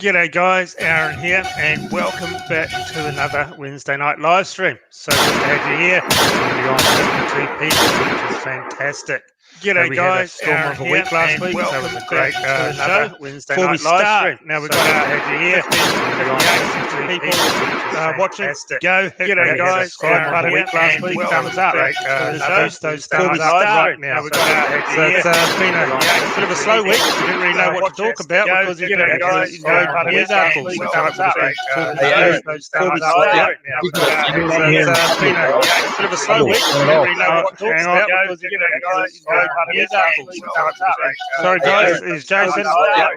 G'day guys, Aaron here, and welcome back to another Wednesday night live stream. So good to have you here. We're on 52 people, which is fantastic. G'day guys, Aaron of a week last week, so it was a great show. Wednesday night live stream. Now we've got to have you here. We're on 52 people watching. Go, g'day guys, Aaron of a week last week, thumbs up. Post those thumbs up right now. We've got to have you here. So it's been a bit of a slow week. We didn't really know what to talk about because you know, news articles. Those thumbs up. Those thumbs up right now. It's been a bit of a slow week. We didn't really know what to talk about because you know, news articles. Sorry guys, it's Jason.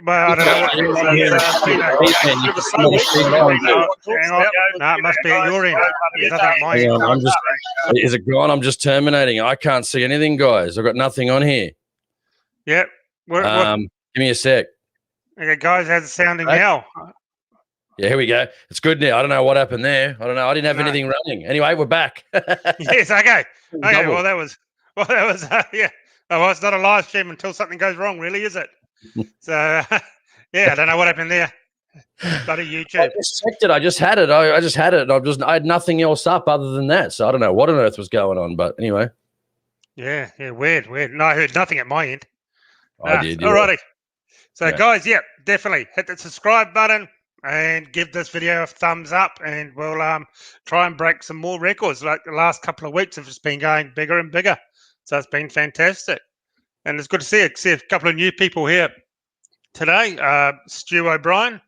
But I don't know what it's been a bit of a slow week. Hang on. No, it must be at your end. There's nothing at my end. Is it gone? I'm just terminating. I can't see anything, guys. I've got nothing on here. Yep. Give me a sec. Okay, guys, how's it sounding now? Yeah, here we go. It's good now. I don't know what happened there. I don't know. I didn't have anything running. Anyway, we're back. Yes, okay. Okay, well, that was yeah. Oh, well, it's not a live stream until something goes wrong, really, is it? So, yeah, I don't know what happened there. Bloody YouTube. I just checked it. I just had it. I just had it. I had nothing else up other than that. So I don't know what on earth was going on. But anyway. Yeah, weird. No, I heard nothing at my end. I did. Yeah. Alrighty. So, guys, yeah, definitely hit the subscribe button and give this video a thumbs up, and we'll try and break some more records. Like the last couple of weeks have just been going bigger and bigger. So it's been fantastic. And it's good to see a couple of new people here today. Stu O'Brien,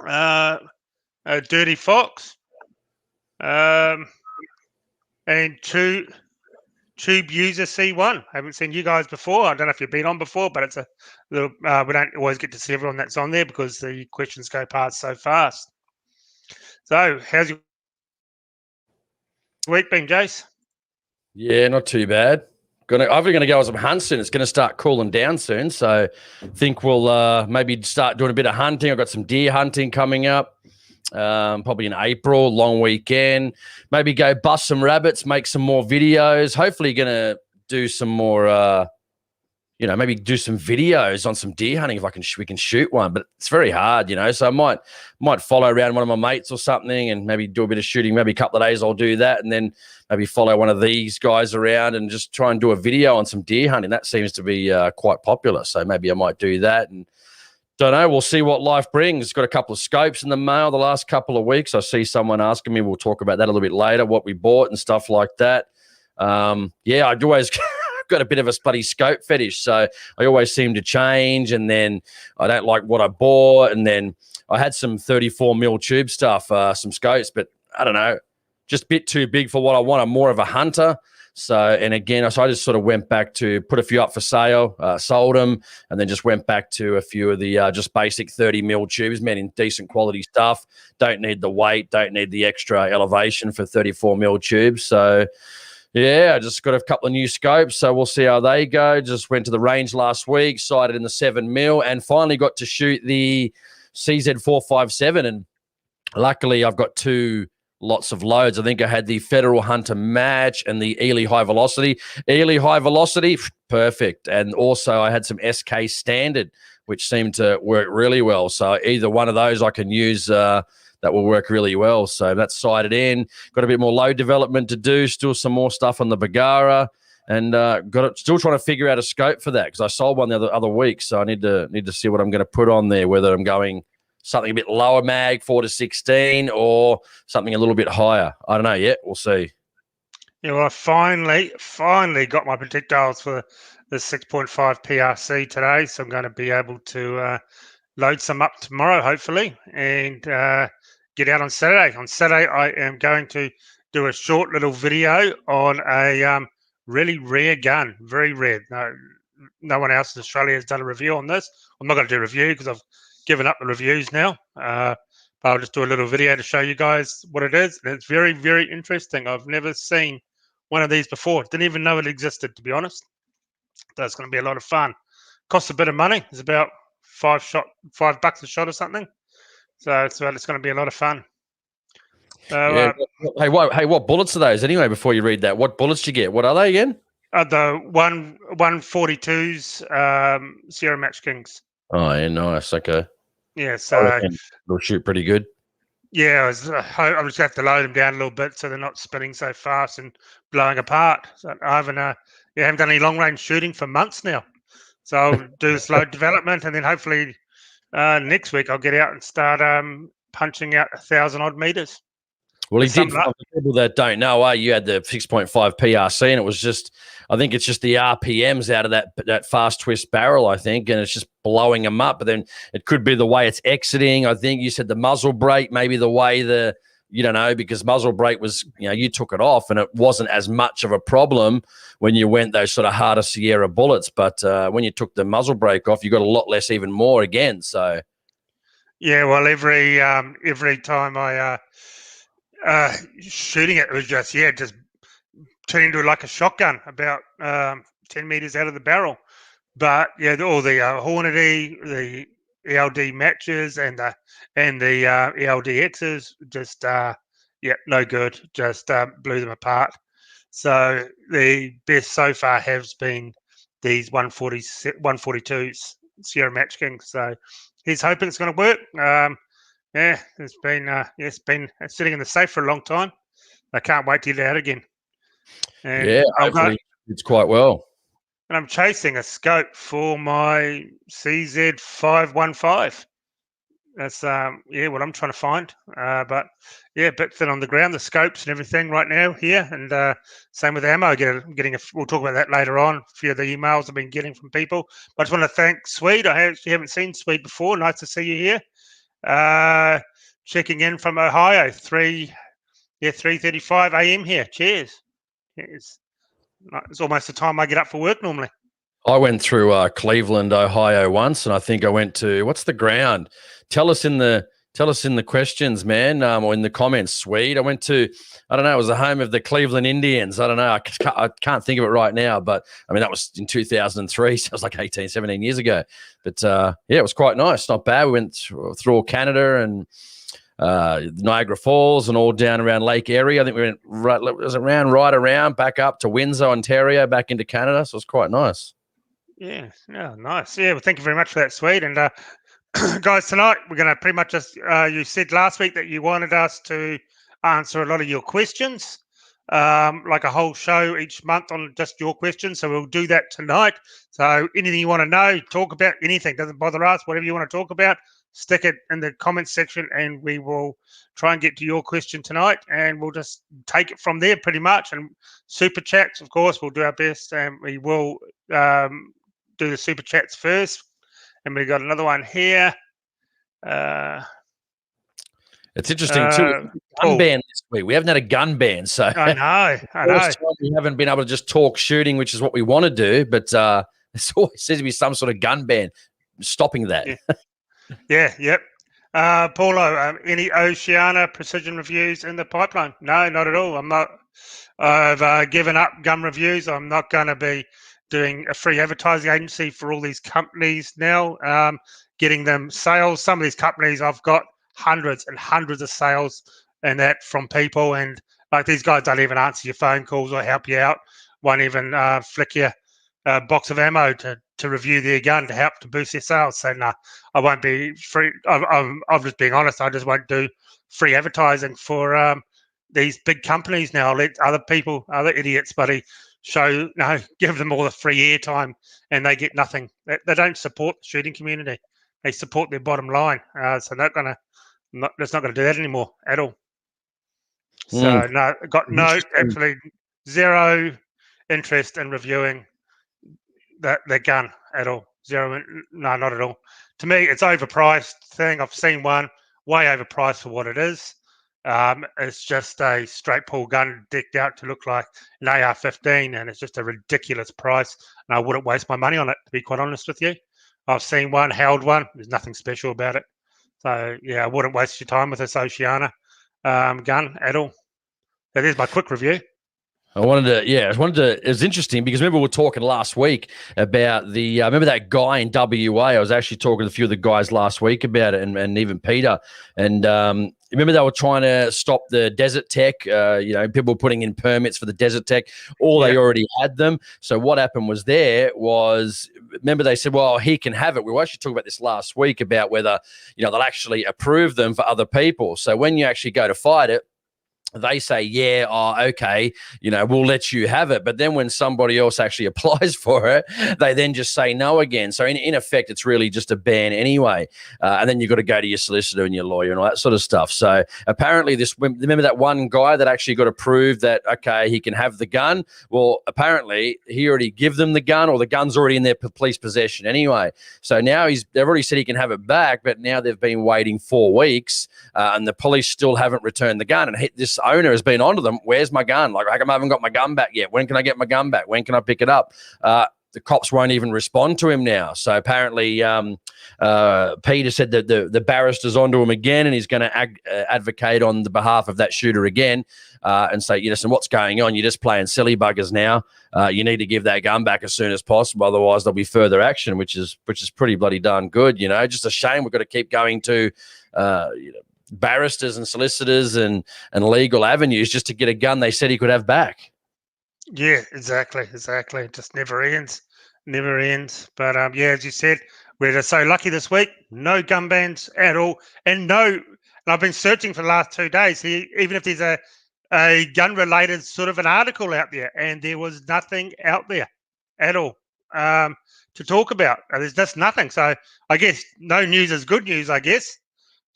Dirty Fox, and Tube User C1. I haven't seen you guys before. I don't know if you've been on before, but it's a little, we don't always get to see everyone that's on there because the questions go past so fast. So how's your week been, Jace? Yeah, not too bad. I'm going to go on some hunts soon. It's going to start cooling down soon. So I think we'll maybe start doing a bit of hunting. I've got some deer hunting coming up. Probably in April, long weekend. Maybe go bust some rabbits, make some more videos. Hopefully going to do some more, maybe do some videos on some deer hunting if we can shoot one. But it's very hard, so I might follow around one of my mates or something and maybe do a bit of shooting. Maybe a couple of days I'll do that, and then maybe follow one of these guys around and just try and do a video on some deer hunting. That seems to be quite popular, so maybe I might do that. And don't know. We'll see what life brings. Got a couple of scopes in the mail the last couple of weeks. I see someone asking me. We'll talk about that a little bit later, what we bought and stuff like that. I'd always got a bit of a spuddy scope fetish, so I always seem to change, and then I don't like what I bought, and then I had some 34mm tube stuff, some scopes, but I don't know, just a bit too big for what I want. I'm more of a hunter. So I just sort of went back to put a few up for sale, sold them, and then just went back to a few of the just basic 30mm tubes, man, in decent quality stuff. Don't need the weight, don't need the extra elevation for 34mm tubes. So, yeah, I just got a couple of new scopes, so we'll see how they go. Just went to the range last week, sighted in the 7mm, and finally got to shoot the CZ457, and luckily I've got two lots of loads. I think I had the Federal Hunter Match and the Ely High Velocity. Ely High Velocity, perfect. And also I had some SK Standard, which seemed to work really well. So either one of those I can use that will work really well. So that's sighted in. Got a bit more load development to do. Still some more stuff on the Bagara. And still trying to figure out a scope for that because I sold one the other week. So I need to see what I'm going to put on there, whether I'm going something a bit lower mag, 4-16, or something a little bit higher. I don't know yet. We'll see. Yeah, well, I finally got my projectiles for the 6.5 PRC today, so I'm going to be able to load some up tomorrow, hopefully, and get out on Saturday. On Saturday, I am going to do a short little video on a really rare gun, very rare. No one else in Australia has done a review on this. I'm not going to do a review because I've given up the reviews now, but I'll just do a little video to show you guys what it is. And it's very, very interesting. I've never seen one of these before. Didn't even know it existed, to be honest. So it's going to be a lot of fun. Costs a bit of money. It's about $5 a shot or something. So it's going to be a lot of fun. Hey, what bullets are those anyway? Before you read that, what bullets did you get? What are they again? The 142s Sierra Match Kings. Oh, yeah, nice. Okay. Yeah, so it'll shoot pretty good. Yeah, I'm just going to have to load them down a little bit so they're not spinning so fast and blowing apart. So I haven't done any long range shooting for months now. So I'll do slow development, and then hopefully next week I'll get out and start punching out 1,000 odd meters. Well, he did. For people that don't know, you had the 6.5 PRC, and it was just, I think it's just the RPMs out of that fast twist barrel, I think, and it's just blowing them up. But then it could be the way it's exiting. I think you said the muzzle brake, maybe the way you don't know, because muzzle brake was, you took it off, and it wasn't as much of a problem when you went those sort of harder Sierra bullets. But when you took the muzzle brake off, you got a lot less, even more again. So, yeah, well, every time I shooting it was just turning into like a shotgun about 10 meters out of the barrel. But yeah, all the Hornady, the ELD matches, and the ELDXs just no good. Just blew them apart. So the best so far has been these 142s Sierra Match Kings. So he's hoping it's going to work. It's been sitting in the safe for a long time. I can't wait to get it out again. And hopefully it's quite well. And I'm chasing a scope for my CZ515. That's what I'm trying to find. But yeah, a bit thin on the ground, the scopes and everything right now here. And same with ammo. We'll talk about that later on. A few of the emails I've been getting from people. But I just want to thank Swede. I actually haven't seen Swede before. Nice to see you here. Checking in from Ohio, 3:35 a.m. here. Cheers. It's almost the time I get up for work normally. I went through Cleveland, Ohio once, and I think I went to, what's the ground? Tell us in the questions, man, or in the comments, Swede. I went to, I don't know, it was the home of the Cleveland Indians. I don't know. I can't think of it right now, but I mean, that was in 2003. So it was like 18, 17 years ago. But it was quite nice. Not bad. We went through all Canada and Niagara Falls and all down around Lake Erie. I think we went right around back up to Windsor, Ontario, back into Canada. So it was quite nice. Yeah, nice. Yeah, well, thank you very much for that, Swede. And guys, tonight we're going to pretty much just, you said last week that you wanted us to answer a lot of your questions, like a whole show each month on just your questions. So we'll do that tonight. So anything you want to know, talk about anything, doesn't bother us, whatever you want to talk about, stick it in the comments section and we will try and get to your question tonight, and we'll just take it from there pretty much. And super chats, of course, we'll do our best, and we will do the super chats first. And we got another one here. It's interesting too. Gun ban this week. We haven't had a gun ban, so I know. We haven't been able to just talk shooting, which is what we want to do. But there's always says to be some sort of gun ban stopping that. Yep. Paulo, any Oceana precision reviews in the pipeline? No, not at all. I've given up gun reviews. I'm not going to be doing a free advertising agency for all these companies now, getting them sales. Some of these companies, I've got hundreds and hundreds of sales and that from people. And like these guys don't even answer your phone calls or help you out. Won't even flick you a box of ammo to review their gun to help to boost their sales. So no, I won't be free. I'm just being honest. I just won't do free advertising for these big companies now. I'll let other people, other idiots, buddy, give them all the free airtime and they get nothing. They don't support the shooting community. They support their bottom line. So that's not going to do that anymore at all. So no, got no, absolutely zero interest in reviewing that gun at all. Zero, no, not at all. To me, it's overpriced thing. I've seen one way overpriced for what it is. It's just a straight pull gun decked out to look like an AR-15, and it's just a ridiculous price. And I wouldn't waste my money on it, to be quite honest with you. I've seen one, held one. There's nothing special about it. So yeah, I wouldn't waste your time with this Oceana gun at all. That is my quick review. It was interesting because remember we were talking last week about the, remember that guy in WA? I was actually talking to a few of the guys last week about it and even Peter. And remember they were trying to stop the desert tech, people putting in permits for the desert tech, they already had them. So what happened was remember they said, well, he can have it. We were actually talking about this last week about whether, they'll actually approve them for other people. So when you actually go to fight it, they say, okay, we'll let you have it. But then when somebody else actually applies for it, they then just say no again. So in effect, it's really just a ban anyway. And then you've got to go to your solicitor and your lawyer and all that sort of stuff. So apparently remember that one guy that actually got approved that, okay, he can have the gun? Well, apparently he already give them the gun, or the gun's already in their police possession anyway. So now they've already said he can have it back, but now they've been waiting 4 weeks and the police still haven't returned the gun. And this owner has been onto them. Where's my gun? Like, how come I haven't got my gun back yet? When can I get my gun back? When can I pick it up? The cops won't even respond to him now. So apparently Peter said that the barrister's onto him again, and he's going to advocate on the behalf of that shooter again and say, listen, what's going on? You're just playing silly buggers now. You need to give that gun back as soon as possible. Otherwise, there'll be further action, which is pretty bloody darn good. Just a shame we've got to keep going to barristers and solicitors and legal avenues just to get a gun they said he could have back. Yeah, exactly. It just never ends. But as you said, we're just so lucky this week. No gun bans at all, and I've been searching for the last 2 days here, even if there's a gun related sort of an article out there, and there was nothing out there at all to talk about. There's just nothing. So I guess no news is good news, I guess.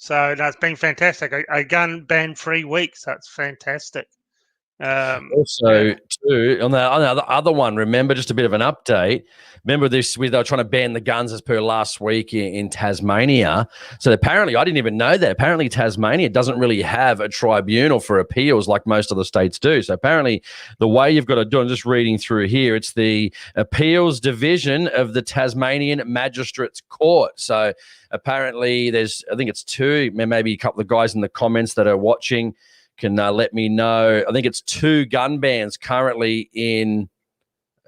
So no, it's been fantastic. A gun ban-free week, so it's fantastic. Also, too, on the other one, remember, just a bit of an update. Remember this, they were trying to ban the guns as per last week in Tasmania. So apparently, I didn't even know that. Apparently, Tasmania doesn't really have a tribunal for appeals like most other states do. So apparently, the way you've got to do it, I'm just reading through here, it's the Appeals Division of the Tasmanian Magistrates Court. So apparently, I think it's 2, maybe a couple of guys in the comments that are watching can let me know. I think it's 2 gun bans currently in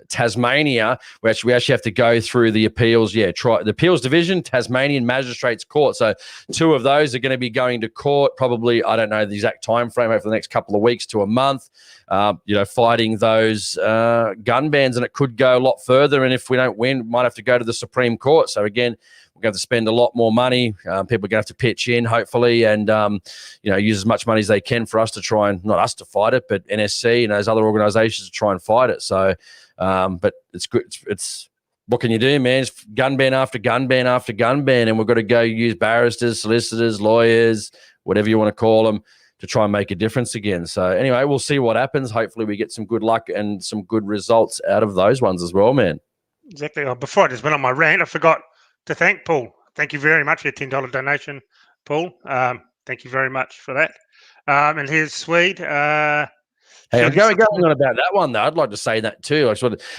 Tasmania. We actually have to go through the appeals. The Appeals Division, Tasmanian Magistrates Court. So 2 of those are going to be going to court. Probably, I don't know the exact time frame, over the next couple of weeks to a month. Fighting those gun bans, and it could go a lot further. And if we don't win, we might have to go to the Supreme Court. So again, we're going to have to spend a lot more money. People are going to have to pitch in, hopefully, and use as much money as they can for us to try and, not us to fight it, but NSC and those other organisations to try and fight it. So, but it's good. It's what can you do, man? It's gun ban after gun ban after gun ban, and we've got to go use barristers, solicitors, lawyers, whatever you want to call them, to try and make a difference again. So anyway, we'll see what happens. Hopefully, we get some good luck and some good results out of those ones as well, man. Exactly. Before I just went on my rant, I forgot to thank Paul. Thank you very much for your $10 donation, Paul. Thank you very much for that. And here's Swede. Hey, I'm going on about that one, though. I'd like to say that too.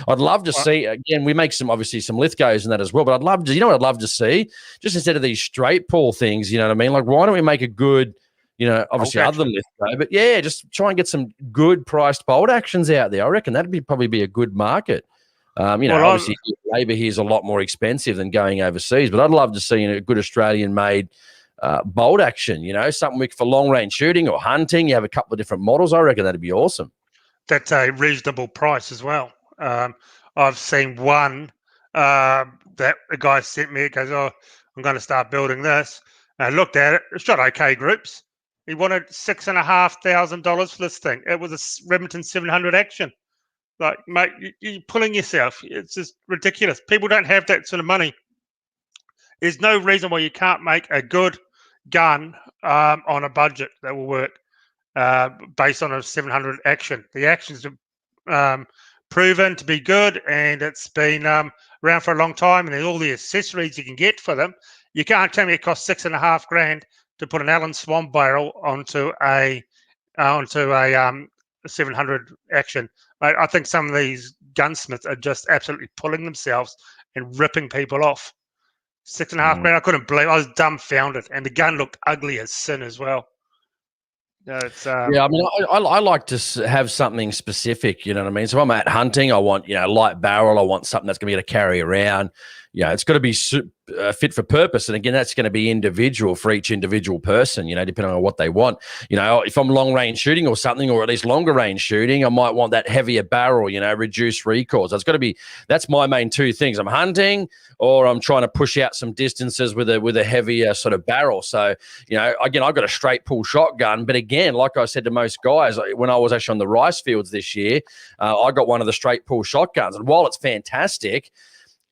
I'd love to see, again, we make some lithgos and that as well, but I'd love to, what I'd love to see? Just instead of these straight pull things, you know what I mean? Like, why don't we make a good, obviously other than lithgo, but just try and get some good priced bolt actions out there. I reckon that'd probably be a good market. Obviously labour here is a lot more expensive than going overseas, but I'd love to see a good Australian-made bolt action, something for long-range shooting or hunting. You have a couple of different models. I reckon that'd be awesome. That's a reasonable price as well. I've seen one that a guy sent me. It goes, I'm going to start building this. I looked at it. It's got okay groups. He wanted $6,500 for this thing. It was a Remington 700 action. Like, mate, you're pulling yourself. It's just ridiculous. People don't have that sort of money. There's no reason why you can't make a good gun on a budget that will work based on a 700 action. The action's proven to be good, and it's been around for a long time, and there's all the accessories you can get for them. You can't tell me it costs $6,500 to put an Allen Swan barrel onto a 700 action. I think some of these gunsmiths are just absolutely pulling themselves and ripping people off. $6,500. I couldn't believe. I was dumbfounded, and the gun looked ugly as sin as well. No, it's Yeah, I mean, I like to have something specific, you know what I mean? So if I'm out hunting, I want, light barrel. I want something that's going to be able to carry around. It's got to be fit for purpose. And again, that's going to be individual for each individual person, depending on what they want. If I'm long range shooting or something, or at least longer range shooting, I might want that heavier barrel, reduced recoil. So it's got to be, that's my main two things. I'm hunting or I'm trying to push out some distances with a heavier sort of barrel. So, again, I've got a straight pull shotgun, but again, like I said to most guys, when I was actually on the rice fields this year, I got one of the straight pull shotguns. And while it's fantastic,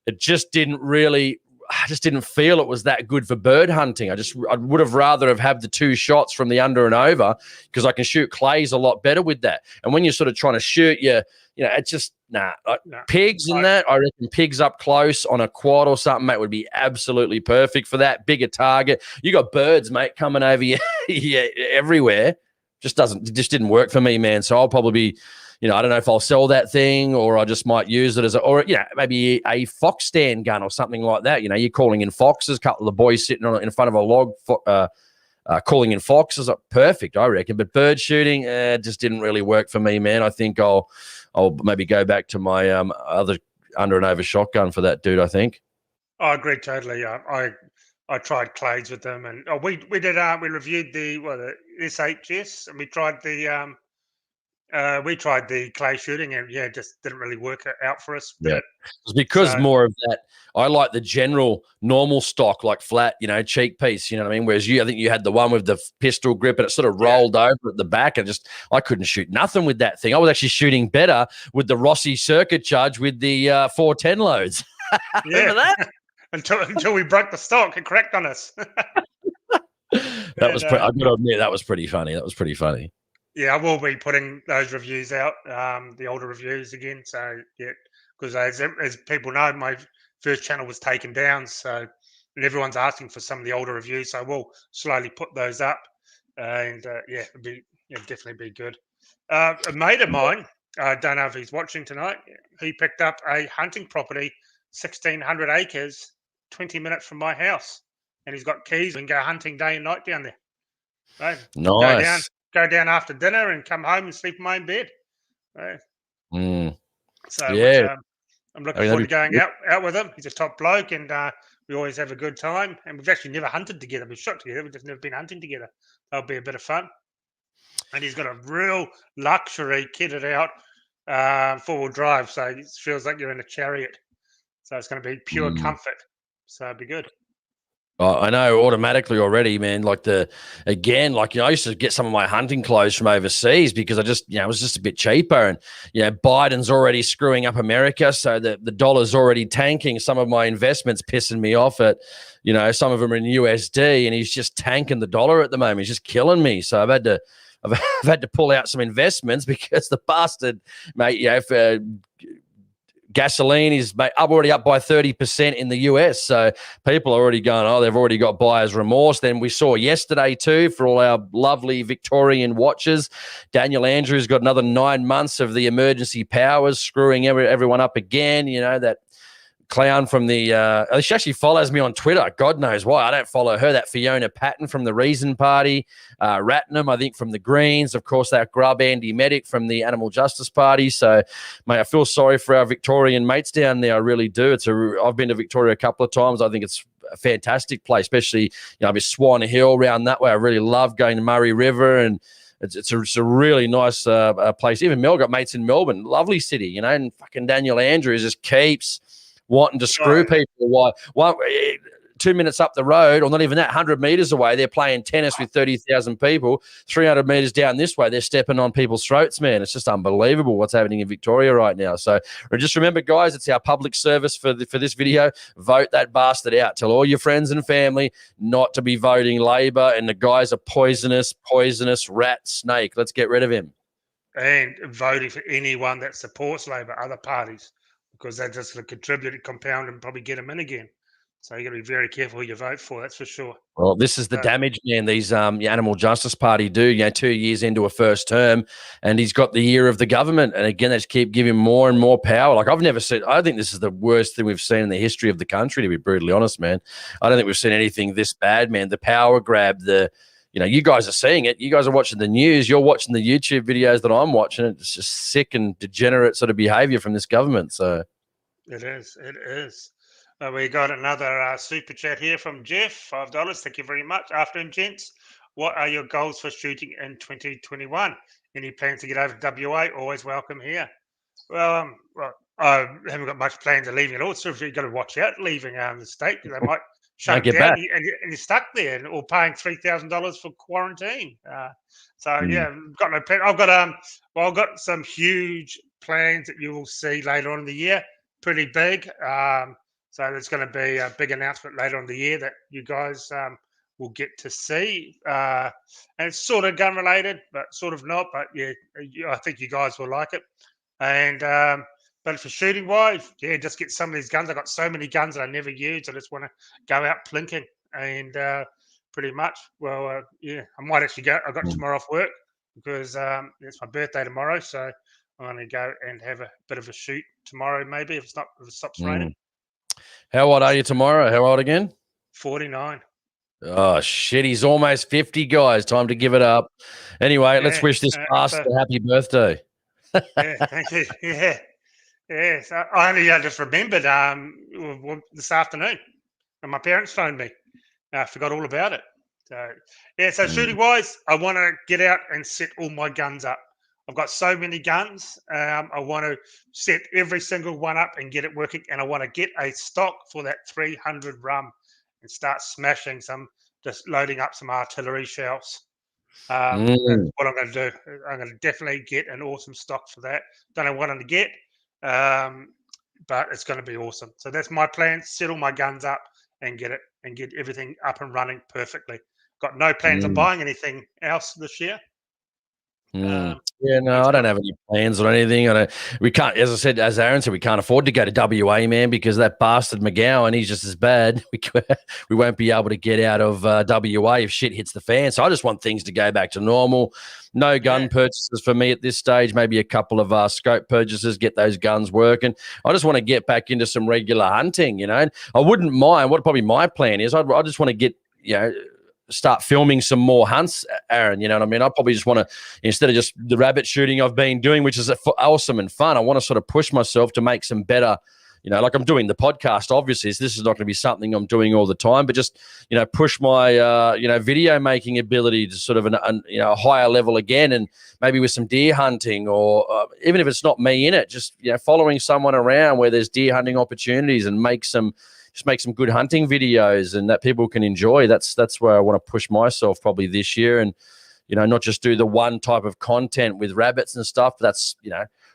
it just didn't feel it was that good for bird hunting. I would have rather have had the two shots from the under and over, because I can shoot clays a lot better with that. And when you're sort of trying to shoot it's just pigs and that. I reckon pigs up close on a quad or something, mate, would be absolutely perfect for that. Bigger target. You got birds, mate, coming over you everywhere. Just didn't work for me, man. So I'll probably be, I don't know if I'll sell that thing, or I just might use it as maybe a fox stand gun or something like that. You're calling in foxes, a couple of boys sitting in front of a log, calling in foxes. Perfect, I reckon. But bird shooting just didn't really work for me, man. I think I'll maybe go back to my other under and over shotgun for that, dude. I think. I agree totally. I tried clays with them, and we reviewed the SHS, and we tried the clay shooting, and it just didn't really work out for us. Yeah, it's because more of that. I like the general normal stock, like flat, cheek piece. You know what I mean? Whereas I think you had the one with the pistol grip, and it sort of rolled over at the back, and I couldn't shoot nothing with that thing. I was actually shooting better with the Rossi circuit charge with the 410 loads. Remember that? until we broke the stock, it cracked on us. That was. I got to admit, that was pretty funny. Yeah, I will be putting those reviews out, the older reviews again. So, because as people know, my first channel was taken down. So, and everyone's asking for some of the older reviews. So, we'll slowly put those up. And, it'd definitely be good. A mate of mine, I don't know if he's watching tonight, he picked up a hunting property, 1,600 acres, 20 minutes from my house. And he's got keys and go hunting day and night down there. Right? Nice. Go down after dinner and come home and sleep in my own bed. Right? So I'm looking forward to going out with him. He's a top bloke, and we always have a good time. And we've actually never hunted together. We've shot together. We've just never been hunting together. That'll be a bit of fun. And he's got a real luxury kitted out 4-wheel drive, so it feels like you're in a chariot. So it's going to be pure comfort. So it'll be good. I know automatically already, man. I used to get some of my hunting clothes from overseas because it was just a bit cheaper. And, Biden's already screwing up America. So the dollar's already tanking. Some of my investments pissing me off some of them are in USD, and he's just tanking the dollar at the moment. He's just killing me. So I've had to pull out some investments because the bastard, mate, gasoline is already up by 30% in the US. So people are already going, they've already got buyer's remorse. Then we saw yesterday too, for all our lovely Victorian watchers, Daniel Andrews got another 9 months of the emergency powers, screwing everyone up again. That clown from she actually follows me on Twitter. God knows why. I don't follow her. That Fiona Patton from the Reason Party, Ratnam, I think, from the Greens, of course, that grub Andy Medic from the Animal Justice Party. So, mate, I feel sorry for our Victorian mates down there. I really do. I've been to Victoria a couple of times. I think it's a fantastic place, especially, Swan Hill around that way. I really love going to Murray River, and it's a really nice place. Even Mel got mates in Melbourne, lovely city, and fucking Daniel Andrews just keeps wanting to screw people. Why 2 minutes up the road, or not even that, 100 meters away, they're playing tennis with 30,000 people. 300 meters down this way, they're stepping on people's throats, man. It's just unbelievable what's happening in Victoria right now. So just remember, guys, it's our public service for this video. Vote that bastard out. Tell all your friends and family not to be voting Labor, and the guy's a poisonous rat snake. Let's get rid of him. And voting for anyone that supports Labor, other parties, because they're just going to contribute, compound, and probably get them in again. So you got to be very careful who you vote for. That's for sure. Well, this is the damage, man. These Animal Justice Party do. 2 years into a first term, and he's got the ear of the government. And again, they just keep giving more and more power. Like, I've never seen. I think this is the worst thing we've seen in the history of the country. To be brutally honest, man, I don't think we've seen anything this bad, man. The power grab, the you guys are seeing it. You guys are watching the news. You're watching the YouTube videos that I'm watching. It's just sick and degenerate sort of behavior from this government. So it is. It is. We got another super chat here from Jeff, $5. Thank you very much. Afternoon, gents. What are your goals for shooting in 2021? Any plans to get over to WA? Always welcome here. Well, I haven't got much plans of leaving at all. So you've got to watch out leaving the state. They might shut it down, and you're stuck there, or paying $3,000 for quarantine. Yeah, got no plan. I've got some huge plans that you will see later on in the year. Pretty big. So there's going to be a big announcement later on in the year that you guys will get to see. And it's sort of gun related, but sort of not. But yeah, I think you guys will like it. And but for shooting wise, yeah, just get some of these guns. I've got so many guns that I never use. I just want to go out plinking. And pretty much, yeah, I might actually go. I've got tomorrow off work because it's my birthday tomorrow. So I'm going to go and have a bit of a shoot tomorrow, maybe, if it stops raining. How old are you tomorrow? How old again? 49. Oh, shit. He's almost 50, guys. Time to give it up. Anyway, let's wish this bastard a happy birthday. Yeah, thank you. Yeah. So I only just remembered this afternoon, and my parents phoned me. I forgot all about it. So shooting wise, I want to get out and set all my guns up. I've got so many guns. I want to set every single one up and get it working. And I want to get a stock for that 300 rum and start smashing just loading up some artillery shells. That's what I'm going to do. I'm going to definitely get an awesome stock for that. Don't know what I'm going to get, but it's going to be awesome. So that's my plan. Set all my guns up and get everything up and running perfectly. Got no plans of buying anything else this year. Yeah, no, I don't have any plans or anything. We can't, as Aaron said, we can't afford to go to WA, man, because that bastard McGowan, he's just as bad. We won't be able to get out of WA if shit hits the fan. So I just want things to go back to normal. No gun purchases for me at this stage. Maybe a couple of scope purchases, get those guns working. I just want to get back into some regular hunting, And I wouldn't mind. What probably my plan is, I just want to get, start filming some more hunts, Aaron. You know what I mean? I probably just want to, instead of just the rabbit shooting I've been doing, which is awesome and fun, I want to sort of push myself to make some better, like I'm doing the podcast. Obviously, this is not going to be something I'm doing all the time, but just, push my, video making ability to sort of a higher level again, and maybe with some deer hunting, or even if it's not me in it, just, following someone around where there's deer hunting opportunities and make some good hunting videos and that people can enjoy. That's where I want to push myself probably this year, and not just do the one type of content with rabbits and stuff. That's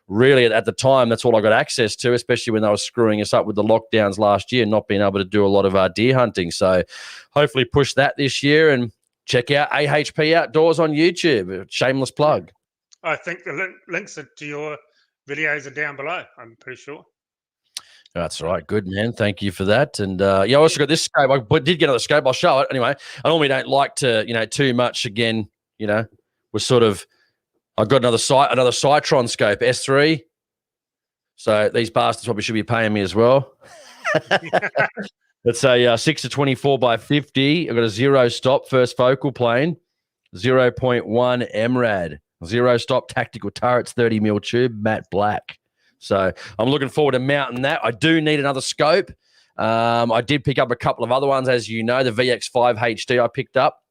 really at the time that's all I got access to, especially when they were screwing us up with the lockdowns last year, not being able to do a lot of our deer hunting. So hopefully push that this year, and check out AHP Outdoors on YouTube. Shameless plug. I think the links to your videos are down below, I'm pretty sure. That's right. Good, man. Thank you for that. And I also got this scope. I did get another scope. I'll show it anyway. I normally don't like to, too much again. We're sort of. I've got another Citron scope S3. So these bastards probably should be paying me as well. It's a 6-24 by 50. I've got a 0 stop first focal plane, 0.1 MRAD, 0 stop tactical turrets, 30 mil tube, matte black. So I'm looking forward to mounting that. I do need another scope. I did pick up a couple of other ones, as you know, the VX5 HD I picked up.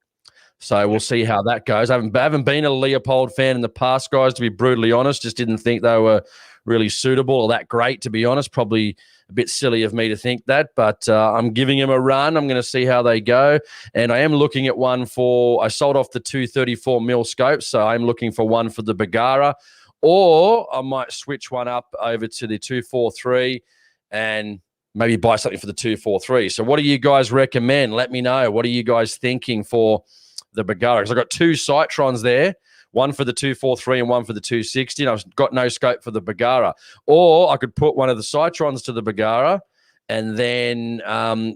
So we'll see how that goes. I haven't been a Leopold fan in the past, guys, to be brutally honest. Just didn't think they were really suitable or that great, to be honest. Probably a bit silly of me to think that, but I'm giving them a run. I'm going to see how they go. And I am looking at one I sold off the 234 mil scopes, so I'm looking for one for the Bergara. Or I might switch one up over to the 243 and maybe buy something for the 243. So what do you guys recommend? Let me know. What are you guys thinking for the Bergara? Because I've got 2 Citrons there, one for the 243 and one for the 260. And I've got no scope for the Bergara. Or I could put one of the Citrons to the Bergara and then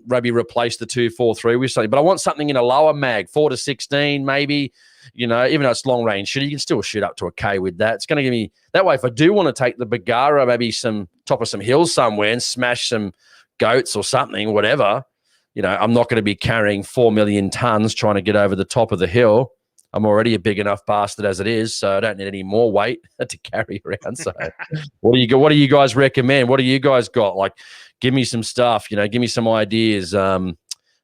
maybe replace the 243 with something. But I want something in a lower mag, 4-16 maybe. Even though it's long range shooting, you can still shoot up to a K with that. It's going to give me that way. If I do want to take the Bergara, maybe some top of some hills somewhere and smash some goats or something, whatever, I'm not going to be carrying 4 million tons trying to get over the top of the hill. I'm already a big enough bastard as it is, so I don't need any more weight to carry around. So what do you guys recommend? What do you guys got? Like, give me some stuff, give me some ideas.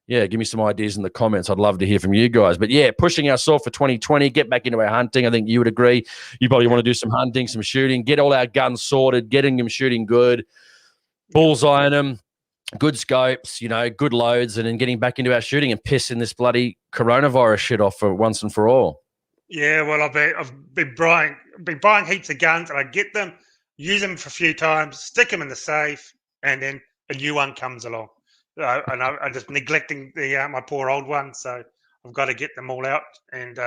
Give me some ideas in the comments. I'd love to hear from you guys. But yeah, pushing ourselves for 2020, get back into our hunting. I think you would agree. You probably want to do some hunting, some shooting, get all our guns sorted, getting them shooting good, bullseyeing them, good scopes, good loads, and then getting back into our shooting and pissing this bloody coronavirus shit off for once and for all. Yeah, well, I've been buying heaps of guns, and I get them, use them for a few times, stick them in the safe, and then a new one comes along. And I'm just neglecting my poor old one, so I've got to get them all out and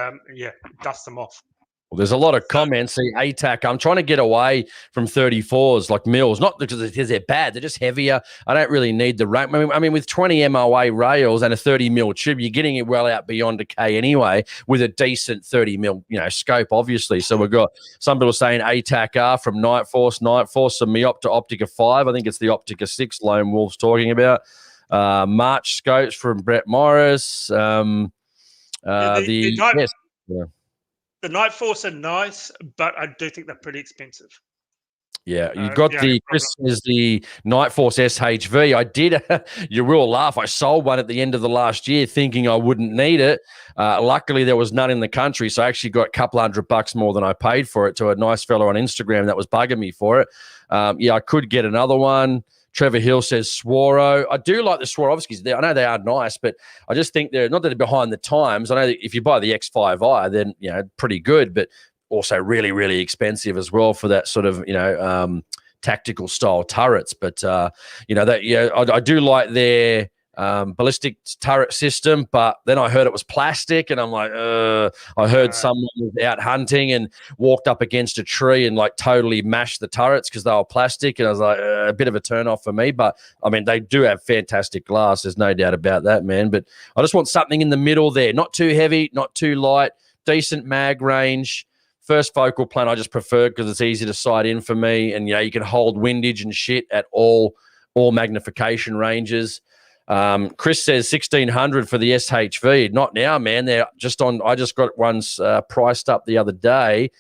dust them off. Well, there's a lot of comments. See, ATAC, I'm trying to get away from 34s like mils, not because they're bad. They're just heavier. I don't really need the rank. I mean, with 20 MOA rails and a 30 mil tube, you're getting it well out beyond a K anyway with a decent 30 mil, scope, obviously. So we've got some people saying ATAC R from Nightforce, some Miopta Optica 5. I think it's the Optica 6 Lone Wolf's talking about. March scopes from Brett Morris. The Nightforce are nice, but I do think they're pretty expensive. Yeah, you got Chris is the Nightforce SHV. I did, you will laugh, I sold one at the end of the last year thinking I wouldn't need it. Luckily, there was none in the country, so I actually got a couple $100 more than I paid for it to a nice fella on Instagram that was bugging me for it. I could get another one. Trevor Hill says Swaro. I do like the Swarovskis. I know they are nice, but I just think they're not that they're behind the times. I know that if you buy the X5i, then pretty good, but also really, really expensive as well for that sort of tactical style turrets. But I do like their ballistic turret system, but then I heard it was plastic, and I'm like, I heard someone was out hunting and walked up against a tree and like totally mashed the turrets because they were plastic, and I was like, a bit of a turn off for me. But I mean, they do have fantastic glass, there's no doubt about that, man. But I just want something in the middle there, not too heavy, not too light, decent mag range. First focal plane I just prefer because it's easy to sight in for me, and you can hold windage and shit at all magnification ranges. Chris says 1,600 for the SHV. Not now, man. They're just on. I just got ones priced up the other day.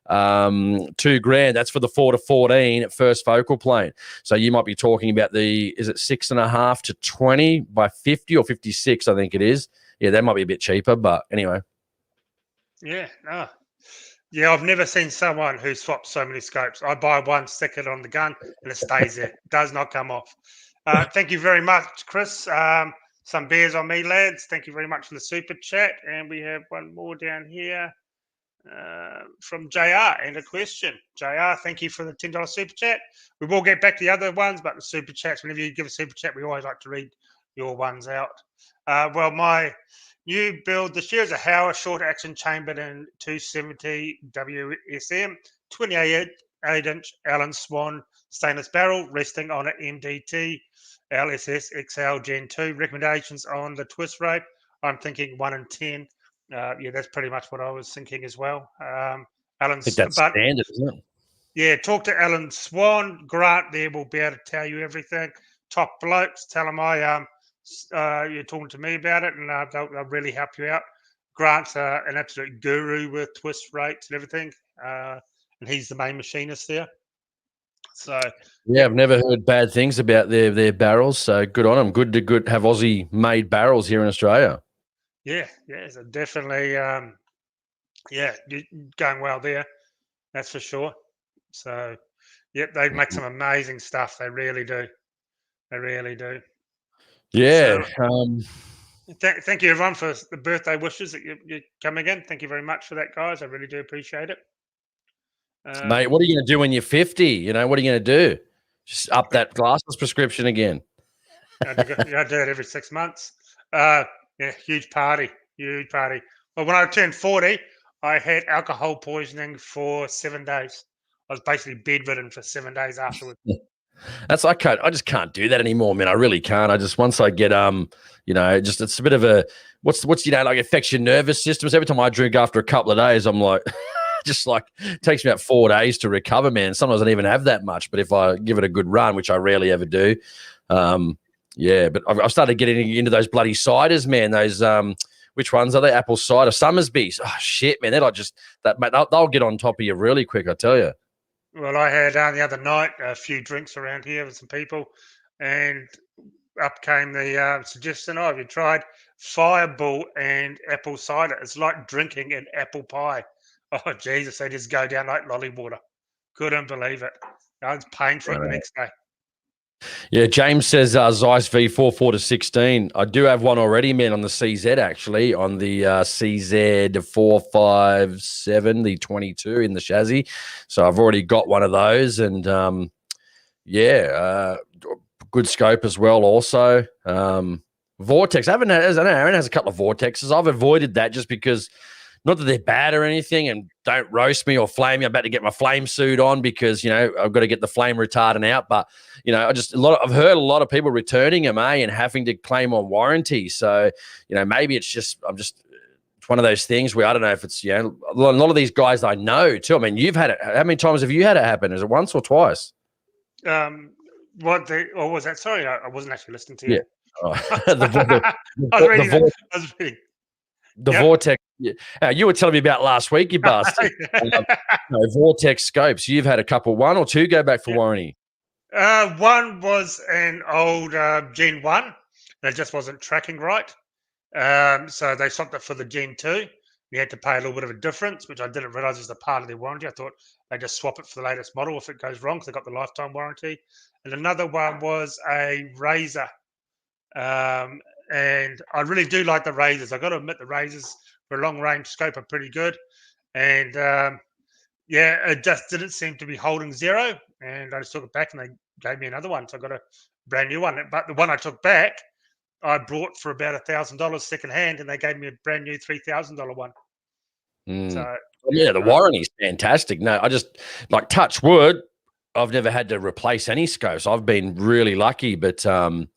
$2,000. That's for the 4-14 at first focal plane. So you might be talking about is it 6.5 to 20 by 50 or 56? I think it is. Yeah, that might be a bit cheaper, but anyway. Yeah. No. Yeah, I've never seen someone who swaps so many scopes. I buy one, stick it on the gun, and it stays there. It does not come off. Thank you very much, Chris. Some beers on me, lads. Thank you very much for the super chat. And we have one more down here from JR and a question. JR, thank you for the $10 super chat. We will get back to the other ones, but the super chats, whenever you give a super chat, we always like to read your ones out. Well, my new build this year is a Howard short action chambered in 270 WSM, 28-inch Allen Swan stainless barrel resting on an MDT LSS XL Gen 2. Recommendations on the twist rate, I'm thinking 1 in 10. That's pretty much what I was thinking as well. Alan, that's standard, isn't it? Yeah, talk to Alan Swan. Grant there will be able to tell you everything. Top blokes, tell them you're talking to me about it, and they'll really help you out. Grant's an absolute guru with twist rates and everything, and he's the main machinist there. So yeah, I've never heard bad things about their barrels. So good on them. Good to have Aussie made barrels here in Australia. Yeah, so definitely, going well there. That's for sure. So, yep, they make some amazing stuff. They really do. They really do. Yeah. So, thank you, everyone, for the birthday wishes that you coming in. Thank you very much for that, guys. I really do appreciate it. Mate, what are you going to do when you're 50? What are you going to do? Just up that glasses prescription again? I do it every 6 months. Huge party. Well, when I turned 40, I had alcohol poisoning for 7 days. I was basically bedridden for 7 days afterwards. I just can't do that anymore, man. I really can't. Once I get it's a bit of a what's like affects your nervous system. So every time I drink after a couple of days, I'm like it takes me about 4 days to recover, man. Sometimes I don't even have that much, but if I give it a good run, which I rarely ever do, Yeah, but I've started getting into those bloody ciders, man. Those which ones are they? Apple cider, Summersby's. Oh shit, man! They'll get on top of you really quick, I tell you. Well, I had the other night a few drinks around here with some people, and up came the suggestion, have you tried Fireball and apple cider? It's like drinking an apple pie. Oh, Jesus, they just go down like lolly water. Couldn't believe it. I was paying for it the next day. Yeah, James says Zeiss V4 4-16. I do have one already, man, on the CZ, actually, on the CZ 457, the 22 in the chassis. So I've already got one of those, and good scope as well also. Vortex. I know Aaron has a couple of Vortexes. I've avoided that just because, not that they're bad or anything, and don't roast me or flame me. I'm about to get my flame suit on because, I've got to get the flame retardant out. But, I've heard a lot of people returning them, and having to claim on warranty. So, maybe it's one of those things where I don't know if it's, a lot of these guys I know too. I mean, you've had it. How many times have you had it happen? Is it once or twice? What was that? Sorry, I wasn't actually listening to you. Yeah. Oh. I was reading. The Vortex. Yeah. You were telling me about last week, you bastard. Vortex scopes. You've had a couple. One or two go back for warranty? One was an old Gen 1. And it just wasn't tracking right. So they swapped it for the Gen 2. You had to pay a little bit of a difference, which I didn't realize was a part of their warranty. I thought they just swap it for the latest model if it goes wrong, because they got the lifetime warranty. And another one was a Razor. And I really do like the Razors. I got to admit, the Razors for a long range scope are pretty good. And it just didn't seem to be holding zero. And I just took it back, and they gave me another one. So I got a brand new one. But the one I took back, I bought for about $1,000 second hand, and they gave me a brand new $3,000 one. So the warranty is fantastic. No, I just touch wood. I've never had to replace any scopes. I've been really lucky, but I've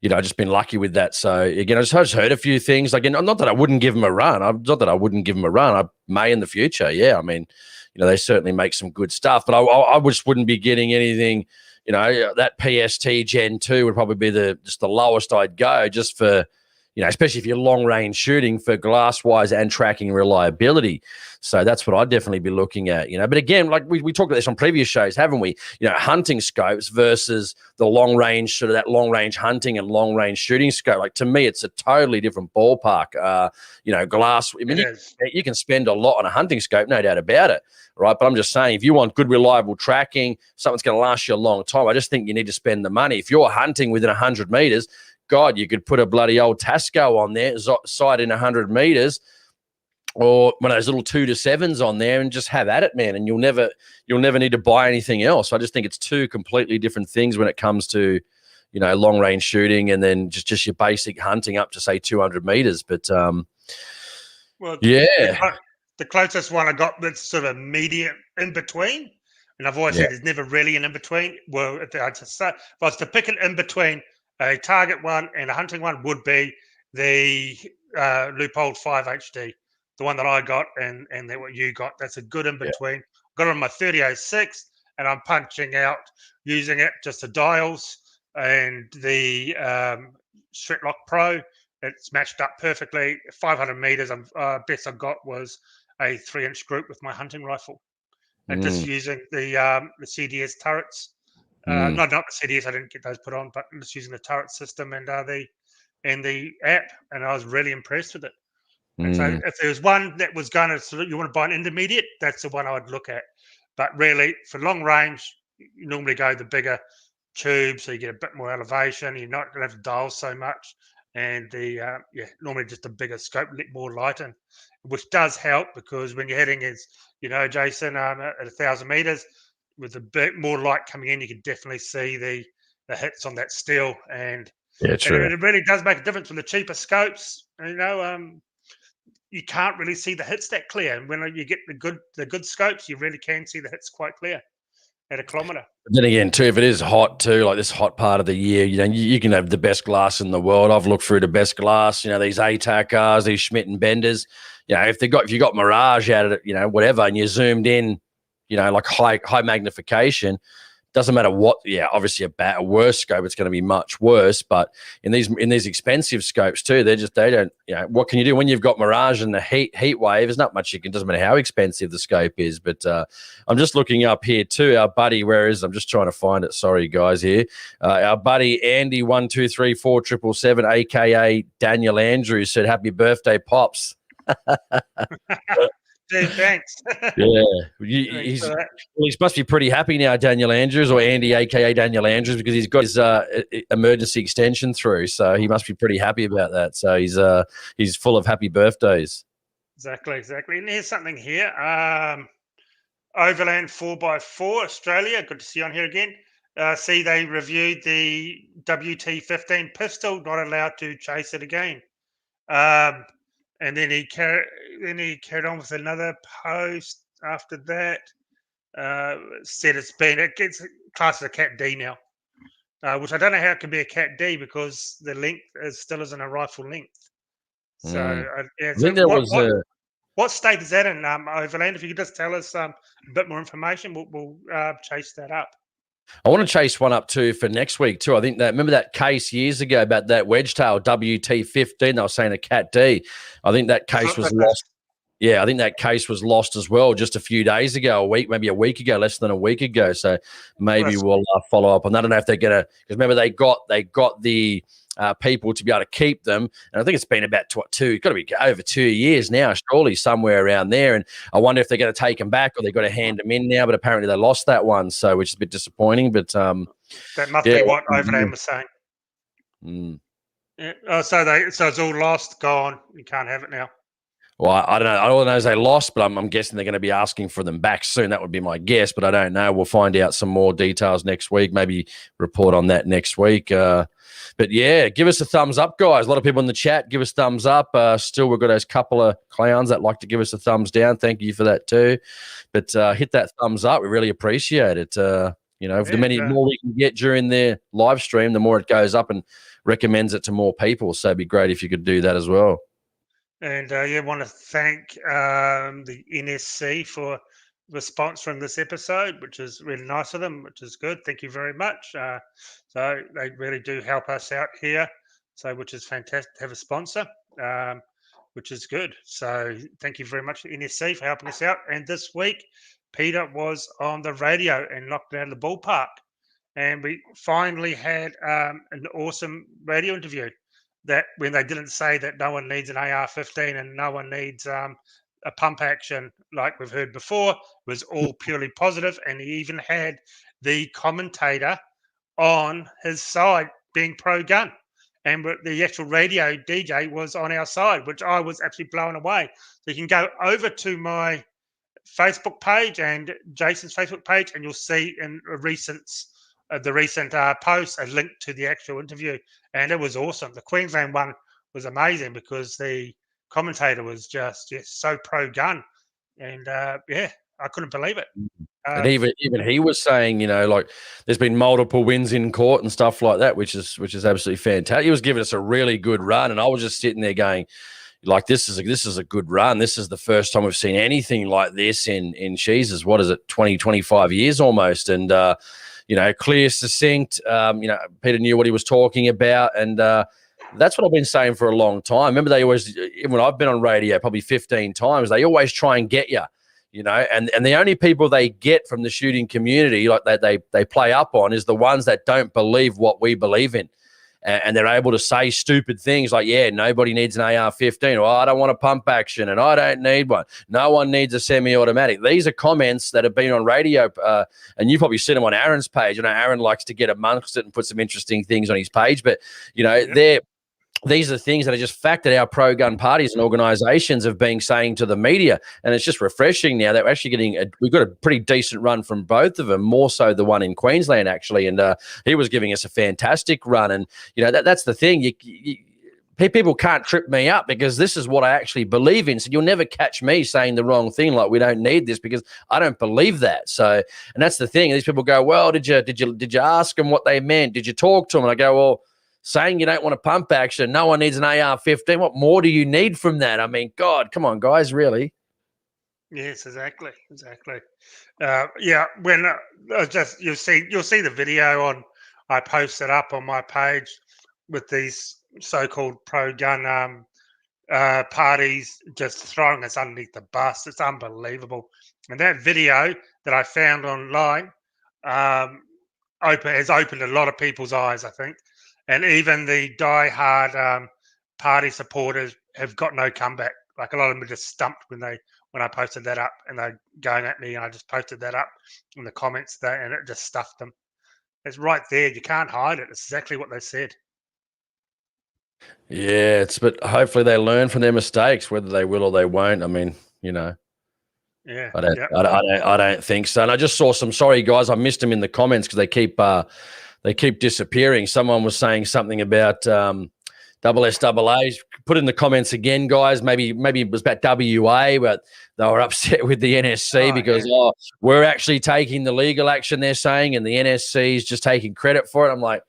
just been lucky with that. So again, I just heard a few things. Again, not that I wouldn't give them a run. I may in the future. Yeah, I mean, they certainly make some good stuff, but I just wouldn't be getting anything. That PST Gen 2 would probably be the lowest I'd go, just for, especially if you're long range shooting, for glass wise and tracking reliability. So that's what I'd definitely be looking at, But again, like we talked about this on previous shows, haven't we? Hunting scopes versus the long range, sort of that long range hunting and long range shooting scope. Like, to me, it's a totally different ballpark. Glass. I mean, you can spend a lot on a hunting scope, no doubt about it. Right. But I'm just saying, if you want good, reliable tracking, something's going to last you a long time, I just think you need to spend the money. If you're hunting within 100 meters, God, you could put a bloody old Tasco on there, sight in 100 meters, or one of those little 2-7s on there, and just have at it, man. And you'll never need to buy anything else. I just think it's two completely different things when it comes to, long range shooting, and then just your basic hunting up to, say, 200 meters. But the closest one I got that's sort of medium in between, and I've always said there's never really an in between. Well, if I was to pick an in between, a target one and a hunting one would be the Loophole 5 HD, the one that I got, and that what you got. That's a good in between. Got it on my 3006, and I'm punching out using it, just the dials and the Stretlock Pro. It's matched up perfectly. 500 meters. Best I got was a 3-inch group with my hunting rifle, and just using the CDS turrets. Not the CDS. I didn't get those put on, but just using the turret system and the app, and I was really impressed with it. And so, if there was one that was going to, you want to buy an intermediate, that's the one I would look at. But really, for long range, you normally go the bigger tube, so you get a bit more elevation. You're not going to have to dial so much, and normally just a bigger scope, more light in, which does help, because when you're heading, Jason, at 1,000 meters, with a bit more light coming in, you can definitely see the hits on that steel, and true. And it really does make a difference with the cheaper scopes. You can't really see the hits that clear, and when you get the good scopes, you really can see the hits quite clear at a kilometer. But then again, too, if it is hot too, like this hot part of the year, you can have the best glass in the world. I've looked through the best glass, these ATAC-Rs, these Schmidt and Benders. If you got Mirage out of it, whatever, and you zoomed in, like high magnification, doesn't matter what. Yeah, obviously a worse scope, it's going to be much worse. But in these expensive scopes too, they don't. What can you do when you've got Mirage and the heat wave? There's not much you can. Doesn't matter how expensive the scope is. But I'm just looking up here too. Our buddy, where is? I'm just trying to find it. Sorry guys, here. Our buddy Andy 1234777, aka Daniel Andrews, said happy birthday, Pops. Dude, thanks. Yeah, he must be pretty happy now, Daniel Andrews, or Andy, aka Daniel Andrews, because he's got his emergency extension through. So he must be pretty happy about that. So he's full of happy birthdays. Exactly. And here's something here. Overland 4x4 Australia. Good to see you on here again. See, they reviewed the WT-15 pistol. Not allowed to chase it again. And then he carried on with another post after that. Said it gets classed as a Cat D now, which I don't know how it can be a Cat D because the length still isn't a rifle length. So, I think there was what state is that in, Overland? If you could just tell us a bit more information, we'll chase that up. I want to chase one up too for next week too. I think remember that case years ago about that wedge-tail WT-15. They were saying a Cat D. I think that case was lost. Yeah, I think that case was lost as well just a few days ago, maybe a week ago, less than a week ago. So maybe we'll follow up on that. I don't know if they're going to, because remember they got the people to be able to keep them. And I think it's been about it's got to be over 2 years now, surely somewhere around there. And I wonder if they're going to take them back or they've got to hand them in now. But apparently they lost that one, so which is a bit disappointing. But that must be what Overland was saying. Yeah. So it's all lost, gone. You can't have it now. Well, I don't know. All I know is they lost, but I'm guessing they're going to be asking for them back soon. That would be my guess, but I don't know. We'll find out some more details next week. Maybe report on that next week. But yeah, give us a thumbs up, guys. A lot of people in the chat give us thumbs up. Still, we've got those couple of clowns that like to give us a thumbs down. Thank you for that too. But hit that thumbs up. We really appreciate it. The more we can get during their live stream, the more it goes up and recommends it to more people. So it'd be great if you could do that as well. And want to thank the NSC for sponsoring this episode, which is really nice of them, which is good. Thank you very much. So they really do help us out here, so which is fantastic to have a sponsor, which is good. So thank you very much, NSC, for helping us out. And this week, Peter was on the radio and knocked it out of the ballpark. And we finally had an awesome radio interview. That when they didn't say that no one needs an AR-15 and no one needs a pump action like we've heard before, was all purely positive. And he even had the commentator on his side being pro-gun. And the actual radio DJ was on our side, which I was absolutely blown away. So you can go over to my Facebook page and Jason's Facebook page, and you'll see in the recent post a link to the actual interview. And it was awesome. The Queensland one was amazing because the commentator was just so pro-gun. And, I couldn't believe it. And even he was saying, like there's been multiple wins in court and stuff like that, which is absolutely fantastic. He was giving us a really good run, and I was just sitting there going, like, this is a good run. This is the first time we've seen anything like this in Jesus, what is it, 20, 25 years almost. And clear, succinct. Peter knew what he was talking about, and that's what I've been saying for a long time. Remember, they always, when I've been on radio probably 15 times, they always try and get you, and the only people they get from the shooting community, like they play up on, is the ones that don't believe what we believe in. And they're able to say stupid things like, yeah, nobody needs an AR-15, or I don't want a pump action, and I don't need one. No one needs a semi-automatic. These are comments that have been on radio, and you probably seen them on Aaron's page. I know Aaron likes to get amongst it and put some interesting things on his page, but, these are things that are just fact that our pro-gun parties and organisations have been saying to the media, and it's just refreshing now that we're actually we've got a pretty decent run from both of them, more so the one in Queensland, actually, and he was giving us a fantastic run, and, that's the thing. People can't trip me up because this is what I actually believe in, so you'll never catch me saying the wrong thing like we don't need this, because I don't believe that. So, and that's the thing. These people go, well, did you ask them what they meant? Did you talk to them? And I go, well, saying you don't want a pump action, no one needs an AR-15. What more do you need from that? I mean, God, come on, guys, really? Yes, exactly. Yeah, when you'll see the video on. I posted up on my page with these so-called pro-gun parties just throwing us underneath the bus. It's unbelievable. And that video that I found online um, has opened a lot of people's eyes, I think. And even the die-hard party supporters have got no comeback. Like a lot of them are just stumped when I posted that up, and they're going at me, and I just posted that up in the comments there, and it just stuffed them. It's right there. You can't hide it. It's exactly what they said. Yeah, but hopefully they learn from their mistakes, whether they will or they won't. I mean, Yeah. I don't think so. And I just saw some. Sorry, guys, I missed them in the comments because they keep disappearing. Someone was saying something about SSAA. Put in the comments again, guys. Maybe it was about WA, but they were upset with the NSC because we're actually taking the legal action. They're saying, and the NSC is just taking credit for it. I'm like,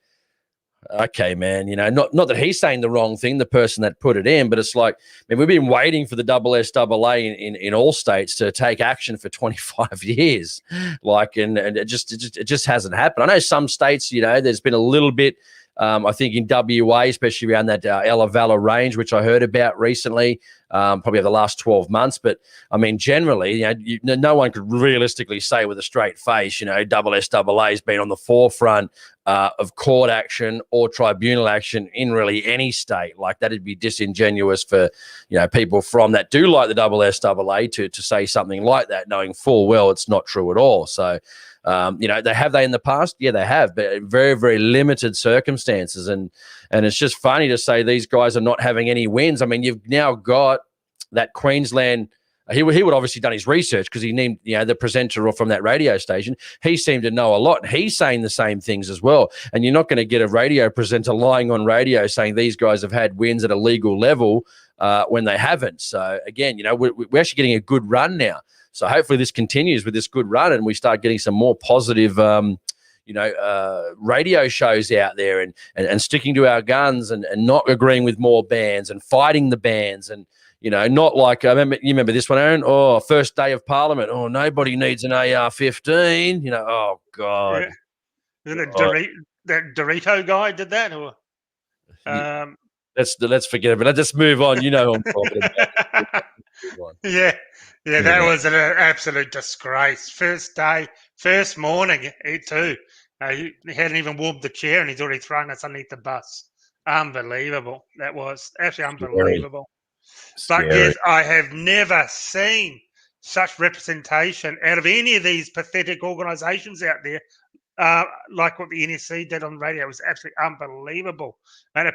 okay, man, not that he's saying the wrong thing, the person that put it in, but it's like, man, we've been waiting for the SSAA in all states to take action for 25 years. Like, and it just hasn't happened. I know some states, there's been a little bit, I think in WA, especially around that Ella Valla range, which I heard about recently, probably over the last 12 months. But I mean, generally, no one could realistically say with a straight face, SSAA has been on the forefront of court action or tribunal action in really any state. Like, that'd be disingenuous for people from that do like the SSAA to say something like that, knowing full well it's not true at all. So they in the past, yeah, they have, but very, very limited circumstances, and it's just funny to say these guys are not having any wins. I mean, you've now got that Queensland. He would obviously done his research because he named the presenter from that radio station. He seemed to know a lot, and he's saying the same things as well. And you're not going to get a radio presenter lying on radio saying these guys have had wins at a legal level when they haven't. So again, we're actually getting a good run now. So hopefully this continues with this good run, and we start getting some more positive radio shows out there and sticking to our guns and not agreeing with more bans and fighting the bans and. Not like you remember this one, Aaron? Oh, first day of Parliament. Oh, nobody needs an AR-15. Oh God. Yeah. Isn't it that Dorito guy did that, or? Let's forget it. But let's just move on. Who I'm talking about. Yeah, that was an absolute disgrace. First day, first morning, too. He hadn't even warmed the chair, and he's already thrown us underneath the bus. Unbelievable. That was absolutely unbelievable. But yes, I have never seen such representation out of any of these pathetic organisations out there, like what the NSC did on the radio. It was absolutely unbelievable. And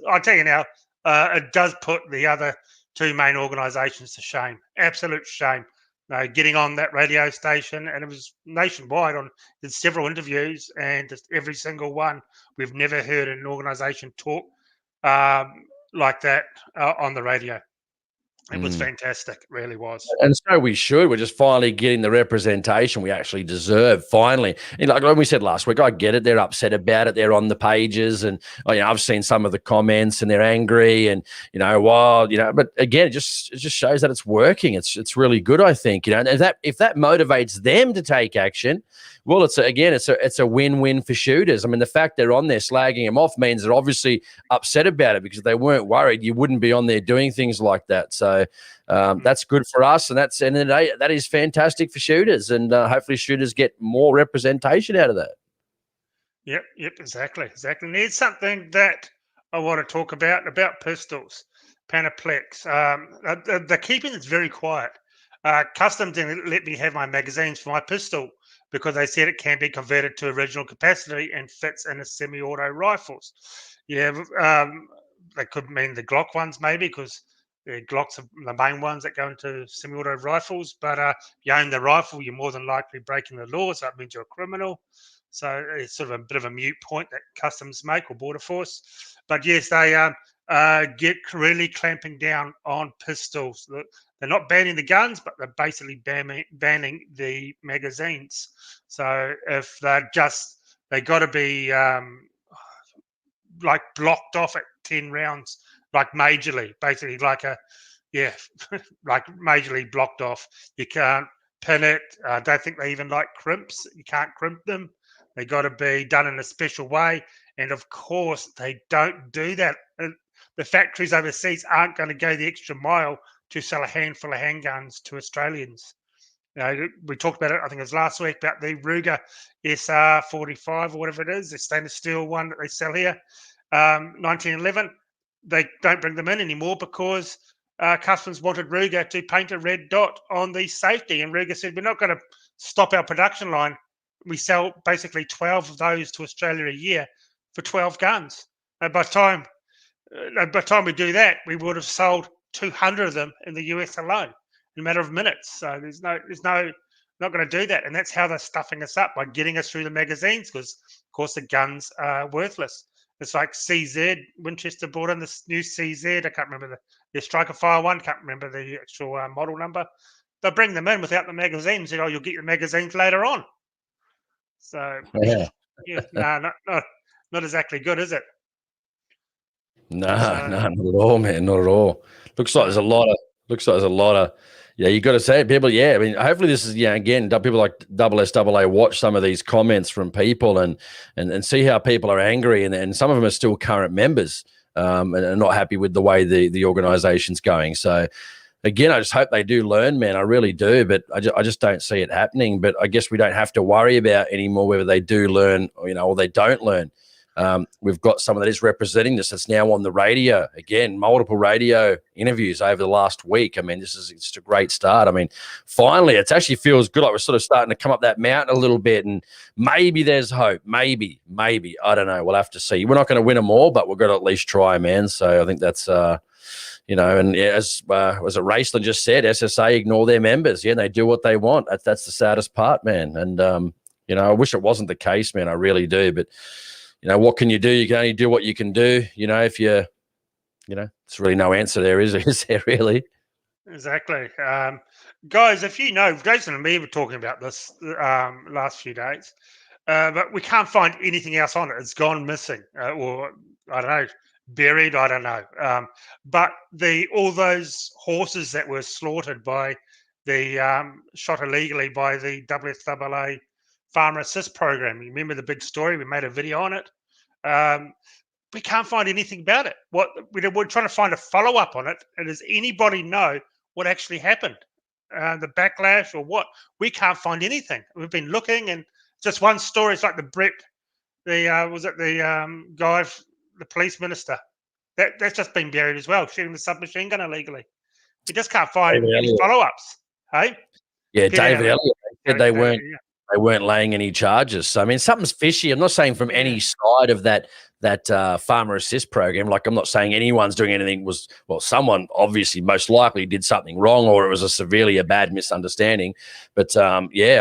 I'll tell you now, it does put the other two main organisations to shame. Absolute shame. Getting on that radio station, and it was nationwide. Did several interviews, and just every single one, we've never heard an organisation talk like that on the radio. It was fantastic. It really was. And so we should. We're just finally getting the representation we actually deserve, finally. And like we said last week, I get it. They're upset about it. They're on the pages. And I've seen some of the comments and they're angry. And, but again, it just shows that it's working. It's really good, I think. And if that motivates them to take action, well, it's a win-win for shooters. I mean, the fact they're on there slagging them off means they're obviously upset about it, because if they weren't worried, you wouldn't be on there doing things like that. So that's good for us, and at the end of the day, that is fantastic for shooters, and hopefully shooters get more representation out of that. Yep, exactly. And there's something that I want to talk about pistols, Panoplex. The keeping is very quiet. Custom didn't let me have my magazines for my pistol because they said it can be converted to original capacity and fits in a semi-auto rifles. Yeah, they could mean the Glock ones maybe, because the Glocks are the main ones that go into semi-auto rifles. But you own the rifle, you're more than likely breaking the law, so that means you're a criminal. So it's sort of a bit of a mute point that customs make, or Border Force. But yes, they get really clamping down on pistols. They're not banning the guns, but they're basically banning the magazines. So if they got to be like blocked off at 10 rounds, like majorly, basically like yeah, like majorly blocked off. You can't pin it. I don't think they even like crimps. You can't crimp them. They got to be done in a special way. And of course, they don't do that. The factories overseas aren't going to go the extra mile to sell a handful of handguns to Australians. We talked about it, I think it was last week, about the Ruger SR 45 or whatever it is, the stainless steel one that they sell here, 1911. They don't bring them in anymore because Customs wanted Ruger to paint a red dot on the safety. And Ruger said, we're not going to stop our production line. We sell basically 12 of those to Australia a year for 12 guns. And by the time we do that, we would have sold 200 of them in the US alone in a matter of minutes. So there's not going to do that. And that's how they're stuffing us up, by getting us through the magazines, because of course the guns are worthless. It's like CZ, Winchester brought in this new CZ. I can't remember the Striker Fire one. Can't remember the actual model number. They'll bring them in without the magazines. You'll get the magazines later on. So not exactly good, is it? No, not at all, man. Not at all. Looks like there's a lot of. Yeah, you got to say it, people. Yeah, I mean, hopefully this is, again, people like SSAA watch some of these comments from people and see how people are angry, and some of them are still current members and are not happy with the way the organization's going. So, again, I just hope they do learn, man. I really do, but I just don't see it happening. But I guess we don't have to worry about anymore whether they do learn, or they don't learn. We've got someone that is representing this that's now on the radio. Again, multiple radio interviews over the last week. I mean, this is just a great start. I mean, finally, it actually feels good. Like we're sort of starting to come up that mountain a little bit, and maybe there's hope. Maybe. I don't know. We'll have to see. We're not going to win them all, but we're going to at least try, man. So I think that's, and as Raceland just said, SSA ignore their members. Yeah, they do what they want. That's the saddest part, man. And, I wish it wasn't the case, man. I really do. But, what can you do? You can only do what you can do. If you, it's really no answer there, is there really? Exactly. Guys, if Jason and me were talking about this last few days, but we can't find anything else on it. It's gone missing, or I don't know, buried. I don't know. But all those horses that were slaughtered by shot illegally by the SSAA Farmer Assist program. You remember the big story? We made a video on it. We can't find anything about it. We're trying to find a follow-up on it. And does anybody know what actually happened? The backlash or what? We can't find anything. We've been looking, and just one story. It's like the guy, the police minister? That's just been buried as well, shooting the submachine gun illegally. You just can't find any follow-ups. Hey? Yeah, David Elliott said they weren't laying any charges. So, I mean, something's fishy. I'm not saying from any side of that Farmer Assist program. Like, I'm not saying anyone's doing anything someone obviously most likely did something wrong, or it was a bad misunderstanding. But, I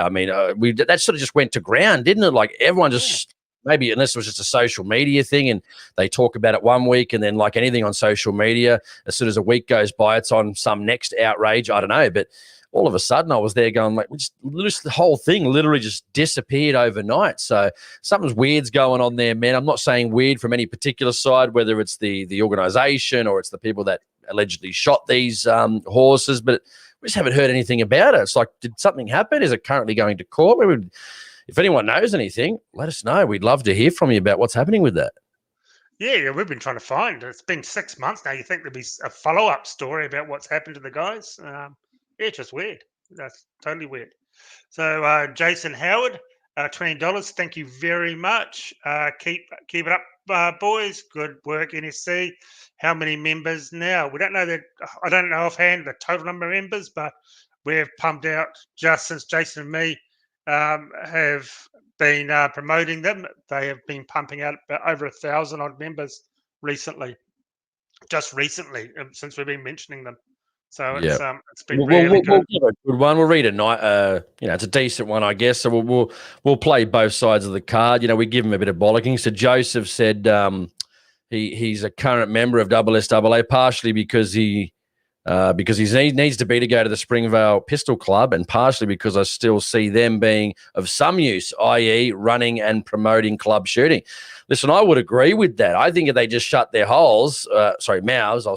mean, that sort of just went to ground, didn't it? Like, everyone just maybe, unless it was just a social media thing and they talk about it one week, and then like anything on social media, as soon as a week goes by, it's on some next outrage. I don't know, but all of a sudden I was there going like, the whole thing literally just disappeared overnight. So something's weird's going on there, man. I'm not saying weird from any particular side, whether it's the organization or it's the people that allegedly shot these horses, but we just haven't heard anything about it. It's like, did something happen? Is it currently going to court? If anyone knows anything, let us know. We'd love to hear from you about what's happening with that. Yeah, we've been trying to find. It's been 6 months now. You think there'd be a follow-up story about what's happened to the guys? It's just weird. That's totally weird. So, Jason Howard, $20. Thank you very much. Keep it up, boys. Good work, NSC. How many members now? We don't know that. I don't know offhand the total number of members, but we've pumped out, just since Jason and me have been promoting them, they have been pumping out over 1,000 odd members recently. Just recently, since we've been mentioning them. So it's been really good. We'll give a good one. We'll read a night. It's a decent one, I guess. So we'll play both sides of the card. We give him a bit of bollocking. So Joseph said he's a current member of SSAA, partially because he needs to be to go to the Springvale Pistol Club, and partially because I still see them being of some use, i.e. running and promoting club shooting. Listen, I would agree with that. I think if they just shut their mouths, I'll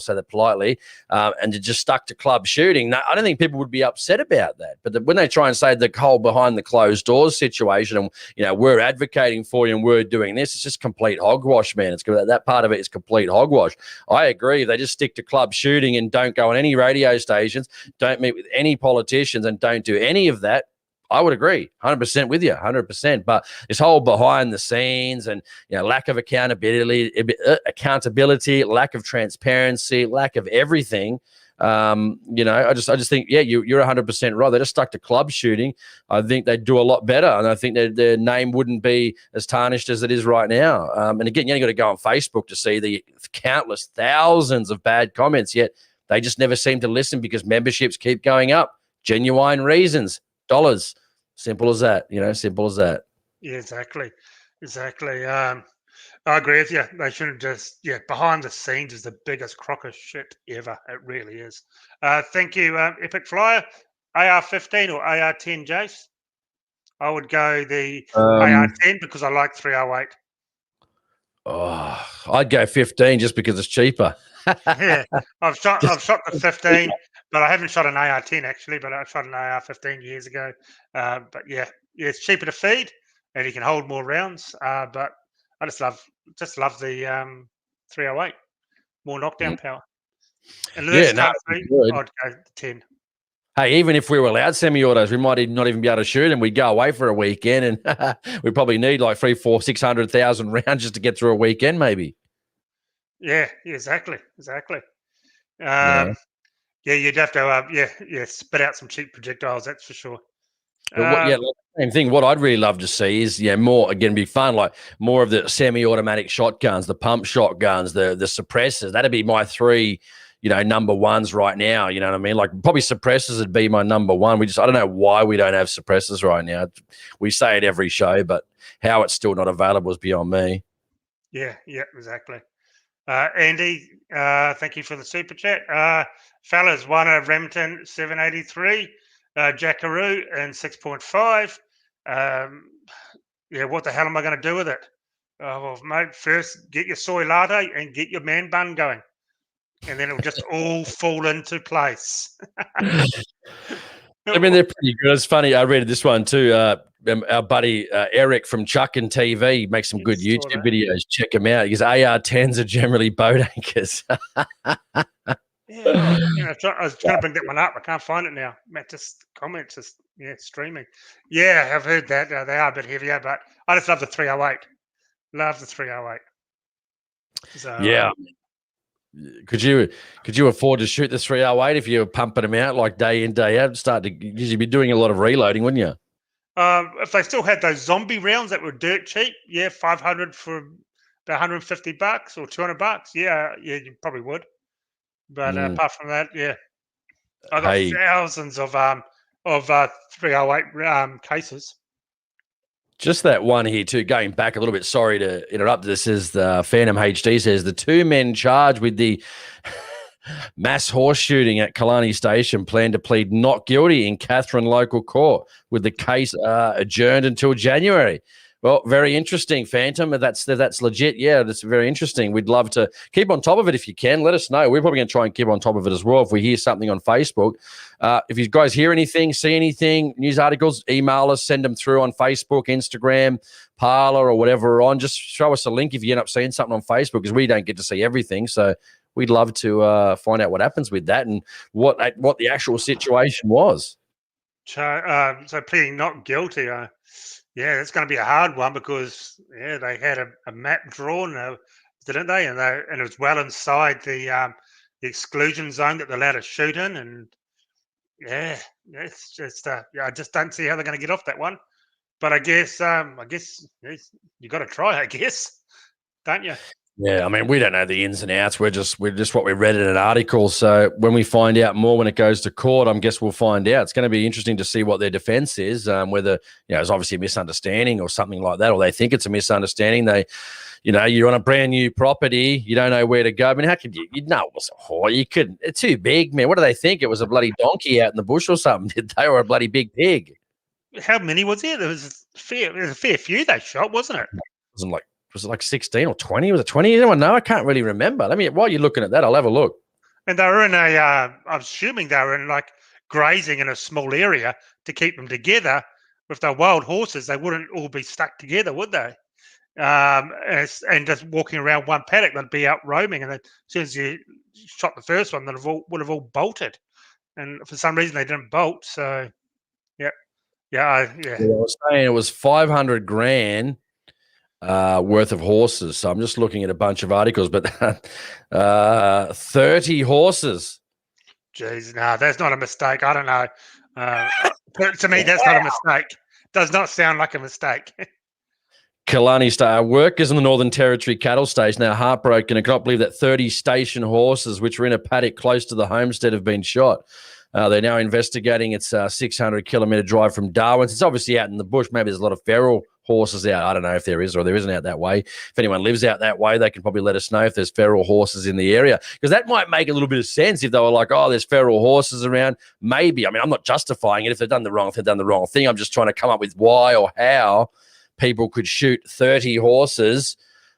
say that politely, and just stuck to club shooting, I don't think people would be upset about that. But when they try and say the whole behind the closed doors situation, and we're advocating for you and we're doing this, it's just complete hogwash, man. It's that part of it is complete hogwash. I agree. If they just stick to club shooting and don't go on any radio stations, don't meet with any politicians, and don't do any of that, I would agree 100% with you, 100%. But this whole behind the scenes and lack of accountability, lack of transparency, lack of everything. I just think, you're 100% right. They just stuck to club shooting. I think they'd do a lot better, and I think their name wouldn't be as tarnished as it is right now. And again, you got to go on Facebook to see the countless thousands of bad comments. Yet they just never seem to listen because memberships keep going up. Genuine reasons, dollars. Simple as that, simple as that. Yeah, exactly. I agree with you. They shouldn't just, behind the scenes is the biggest crock of shit ever. It really is. Thank you, Epic Flyer. AR-15 or AR-10, Jace? I would go the AR-10 because I like 308. Oh, I'd go 15 just because it's cheaper. Yeah, I've shot the 15, but I haven't shot an AR-10 actually. But I shot an AR-15 years ago. But it's cheaper to feed, and you can hold more rounds. But I just love the 308, more knockdown power. And this country, I'd go 10. Hey, even if we were allowed semi-autos, we might not even be able to shoot, and we'd go away for a weekend, and we probably need like 300,000, 400,000, 600,000 rounds just to get through a weekend, maybe. Yeah, exactly. You'd have to spit out some cheap projectiles, that's for sure. Same thing. What I'd really love to see is more, again, be fun, like more of the semi-automatic shotguns, the pump shotguns, the suppressors. That'd be my three number ones right now. You know what I mean? Like probably suppressors would be my number one. I don't know why we don't have suppressors right now. We say it every show, but how it's still not available is beyond me. Yeah, exactly. Andy, thank you for the super chat. Fellas, one of Remington 783, Jackaroo and 6.5. What the hell am I going to do with it? Well, mate, first get your soy latte and get your man bun going, and then it'll just all fall into place. I mean, they're pretty good. It's funny. I read this one too. Our buddy Eric from Chuckin TV makes some good YouTube videos. Check him out. His AR-10s are generally boat anchors. I was trying to bring that one up. I can't find it now. Matt just comments, streaming. Yeah, I've heard that. They are a bit heavier, but I just love the 308. Love the 308. So, yeah. Could you afford to shoot the 308 if you were pumping them out like day in, day out? You'd be doing a lot of reloading, wouldn't you? If they still had those zombie rounds that were dirt cheap, 500 for about $150 or $200, you probably would. But apart from that, I got thousands of 308 cases. Just that one here too, going back a little bit, sorry to interrupt. This is the Phantom HD says the two men charged with the mass horse shooting at Killarney Station plan to plead not guilty in Katherine local court with the case adjourned until January. Well, very interesting, Phantom. If that's legit, that's very interesting. We'd love to keep on top of it if you can. Let us know. We're probably going to try and keep on top of it as well if we hear something on Facebook. If you guys hear anything, see anything, news articles, email us, send them through on Facebook, Instagram, Parler, or whatever we're on. Just show us a link if you end up seeing something on Facebook because we don't get to see everything. So we'd love to find out what happens with that and what the actual situation was. So pleading not guilty. It's going to be a hard one because they had a map drawn, didn't they? And it was well inside the exclusion zone that they're allowed to shoot in, and it's just I just don't see how they're going to get off that one. But I guess you got to try, I guess, don't you? Yeah, I mean, we don't know the ins and outs. We're just what we read in an article. So when we find out more when it goes to court, I guess we'll find out. It's going to be interesting to see what their defense is, whether it's obviously a misunderstanding or something like that, or they think it's a misunderstanding. You're on a brand new property, you don't know where to go. I mean, how could you know it was a horse? You couldn't. It's too big, man. What do they think? It was a bloody donkey out in the bush or something, did they? Or a bloody big pig? How many was there? There was a fair few they shot, wasn't it? It wasn't like was it like 16 or 20? Was it 20? Anyone know? I can't really remember. While you're looking at that, I'll have a look. And they were in I'm assuming they were in like grazing in a small area to keep them together. If they're wild horses, they wouldn't all be stuck together, would they? And just walking around one paddock, they'd be out roaming. And as soon as you shot the first one, would have all bolted. And for some reason, they didn't bolt. So, yeah. I was saying it was 500 grand worth of horses. So I'm just looking at a bunch of articles, but 30 horses. Jeez, no, that's not a mistake. I don't know. To me, that's not a mistake. Does not sound like a mistake. Killarney workers in the Northern Territory cattle station now heartbroken and cannot believe that 30 station horses, which were in a paddock close to the homestead, have been shot. They're now investigating. It's a 600-kilometre drive from Darwin. It's obviously out in the bush. Maybe there's a lot of feral horses out. I don't know if there is or there isn't out that way. If anyone lives out that way, they can probably let us know if there's feral horses in the area, because that might make a little bit of sense if they were like, oh, there's feral horses around. Maybe. I mean, I'm not justifying it if they've done the wrong thing. I'm just trying to come up with why or how people could shoot 30 horses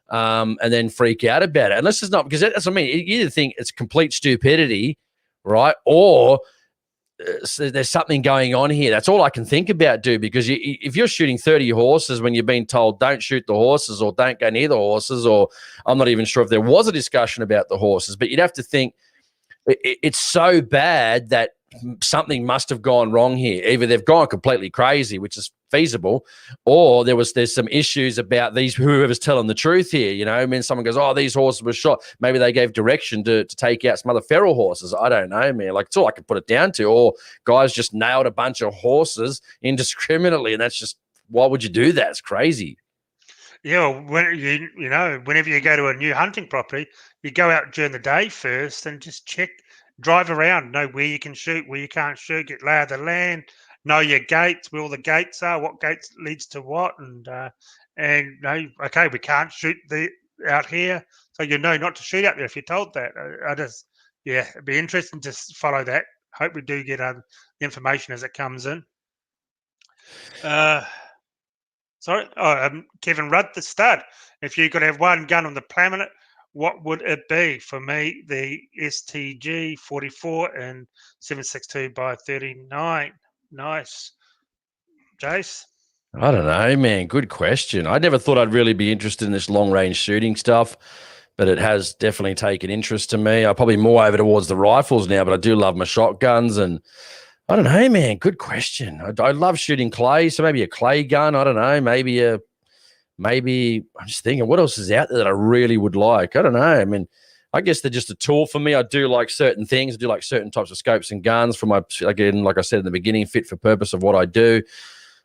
and then freak out about it. And this is not, because that's what I mean. You either think it's complete stupidity, right? Or so there's something going on here. That's all I can think about, dude, because if you're shooting 30 horses when you're being told don't shoot the horses or don't go near the horses, or I'm not even sure if there was a discussion about the horses, but you'd have to think it's so bad that something must have gone wrong here. Either they've gone completely crazy, which is feasible, or there's some issues about whoever's telling the truth here. You know, I mean, someone goes, oh, these horses were shot. Maybe they gave direction to take out some other feral horses. I don't know, man. Like, it's all I can put it down to. Or guys just nailed a bunch of horses indiscriminately, and that's just, why would you do that? It's crazy. Yeah, well, whenever you go to a new hunting property, you go out during the day first and just check, drive around, know where you can shoot, where you can't shoot, get lay of the land, know your gates, where all the gates are, what gates leads to what, and okay, we can't shoot out here, so you know not to shoot out there if you're told that. It'd be interesting to follow that. Hope we do get the information as it comes in. Kevin Rudd, the stud. If you could have one gun on the planet, what would it be? For me, the STG 44 and 7.62 by 39. Nice. Jace? I don't know, man. Good question. I never thought I'd really be interested in this long-range shooting stuff, but it has definitely taken interest to me. I'm probably more over towards the rifles now, but I do love my shotguns. And I don't know, man. Good question. I love shooting clay, so maybe a clay gun. I don't know. Maybe I'm just thinking, what else is out there that I really would like? I don't know. I mean, I guess they're just a tool for me. I do like certain things. I do like certain types of scopes and guns for again, like I said in the beginning, fit for purpose of what I do.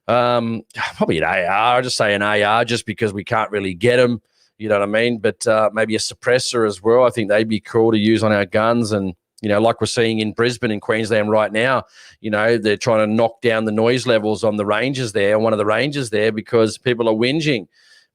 Probably an AR. I just say an AR just because we can't really get them. You know what I mean? But maybe a suppressor as well. I think they'd be cool to use on our guns. And, you know, like we're seeing in Brisbane and Queensland right now, you know, they're trying to knock down the noise levels on the ranges there, one of the ranges there, because people are whinging.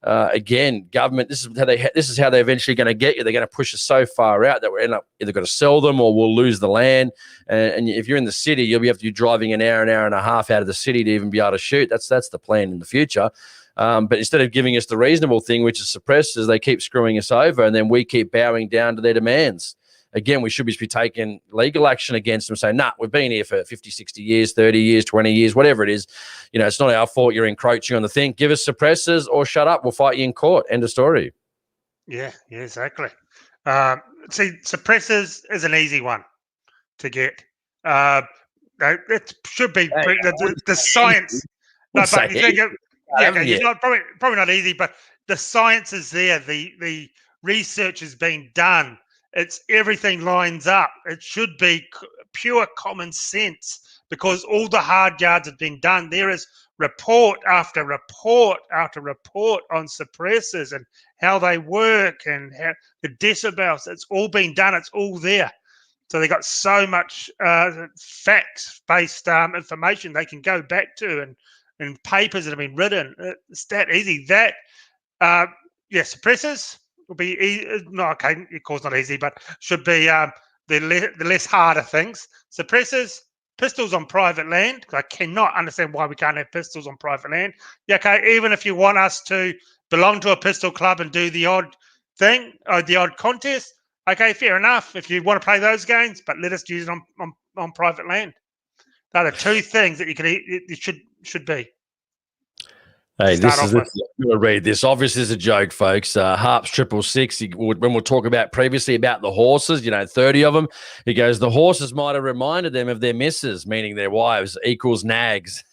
Again, government, this is how they're eventually going to get you. They're going to push us so far out that we're either going to sell them or we'll lose the land. And if you're in the city, you'll have to be driving an hour and a half out of the city to even be able to shoot. That's the plan in the future. But instead of giving us the reasonable thing, which is suppressors, they keep screwing us over, and then we keep bowing down to their demands. Again, we should be taking legal action against them, saying, nah, we've been here for 50, 60 years, 30 years, 20 years, whatever it is. You know, it's not our fault you're encroaching on the thing. Give us suppressors or shut up. We'll fight you in court. End of story. Yeah, exactly. See, suppressors is an easy one to get. It should be the science. No, but you think it's not probably not easy, but the science is there. The research has been done. It's everything lines up. It should be pure common sense because all the hard yards have been done. There is report after report after report on suppressors and how they work and how the decibels. It's all been done. It's all there. So they got so much facts-based information they can go back to and papers that have been written. It's that easy. Suppressors will be easy. No, okay, of course not easy, but should be the less harder things. Suppressors, pistols on private land. I cannot understand why we can't have pistols on private land. Yeah, okay, even if you want us to belong to a pistol club and do the odd thing or the odd contest, okay, fair enough. If you want to play those games, but let us use it on private land. They're the two things that you should be. Hey, this is. I'm going to read this. Obviously, it's a joke, folks. Harps 666. When we'll talk about previously about the horses, 30 of them. He goes, the horses might have reminded them of their misses, meaning their wives, equals nags.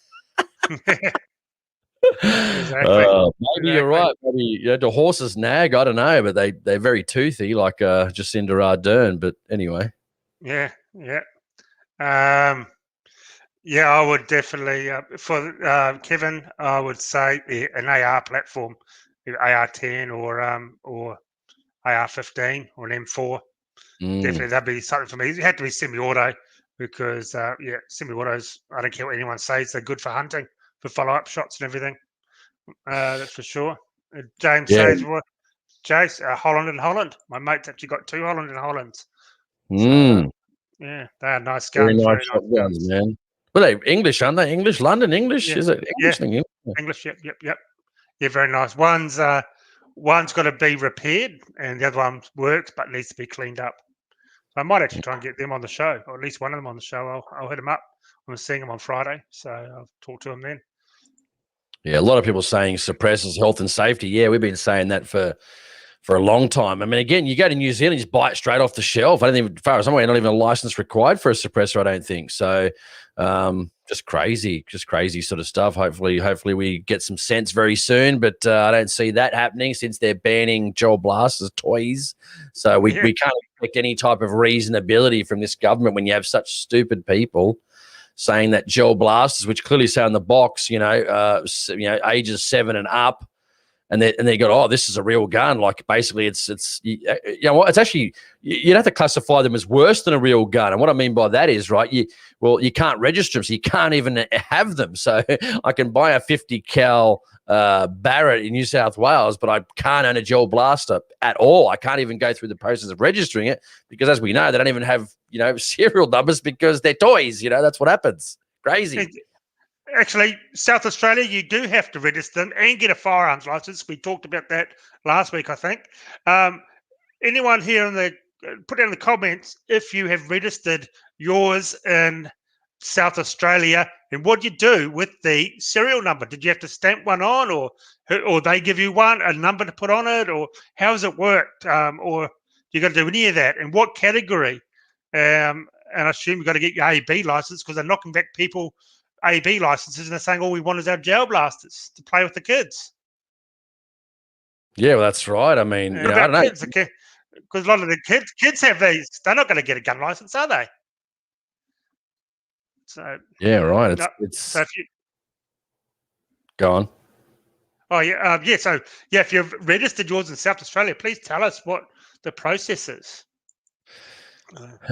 Exactly. Maybe you're right. Maybe the horses nag. I don't know, but they're very toothy, like Jacinda Ardern. But anyway. Yeah. Yeah, I would definitely for Kevin. I would say an AR platform, AR10 or AR15 or an M4. Definitely, that'd be something for me. It had to be semi-auto because semi-autos. I don't care what anyone says; they're good for hunting, for follow-up shots and everything. That's for sure. James says, "Well, Jace, Holland and Holland. My mate's actually got 2 Holland and Hollands. So, yeah, they are nice guns. Very nice guns, man. Well, they English, aren't they? English, London English. Yeah. Is it English? Yeah. English. Yep. Yeah, very nice. One's got to be repaired, and the other one works but needs to be cleaned up. So I might actually try and get them on the show, or at least one of them on the show. I'll hit them up. I'm seeing them on Friday, so I'll talk to them then. Yeah, a lot of people saying suppresses health and safety. Yeah, we've been saying that for a long time. I mean, again, you go to New Zealand, you just buy it straight off the shelf. I don't think, as far as I'm aware, not even a license required for a suppressor, I don't think. So just crazy sort of stuff. Hopefully we get some sense very soon, but I don't see that happening since they're banning gel blasters toys. So we can't expect any type of reasonability from this government when you have such stupid people saying that gel blasters, which clearly say on the box, ages 7 and up, and they go, oh, this is a real gun. Like basically, it's it's actually, you'd have to classify them as worse than a real gun. And what I mean by that is, right, you can't register them, so you can't even have them. So I can buy a 50 cal Barrett in New South Wales, but I can't own a gel blaster at all. I can't even go through the process of registering it because, as we know, they don't even have serial numbers because they're toys. That's what happens. Crazy. Actually, South Australia, you do have to register them and get a firearms license. We talked about that last week, I think. Anyone here put down in the comments if you have registered yours in South Australia and what you do with the serial number. Did you have to stamp one on, or they give you a number to put on it, or how has it worked? Or you got to do any of that? And what category? And I assume you got to get your AB license because they're knocking back people. AB licenses, and they're saying all we want is our gel blasters to play with the kids. Yeah, well, that's right. I mean, I don't know. Because a lot of the kids have these. They're not going to get a gun license, are they? So yeah, right. It's so go on. Oh yeah, So yeah, if you've registered yours in South Australia, please tell us what the process is.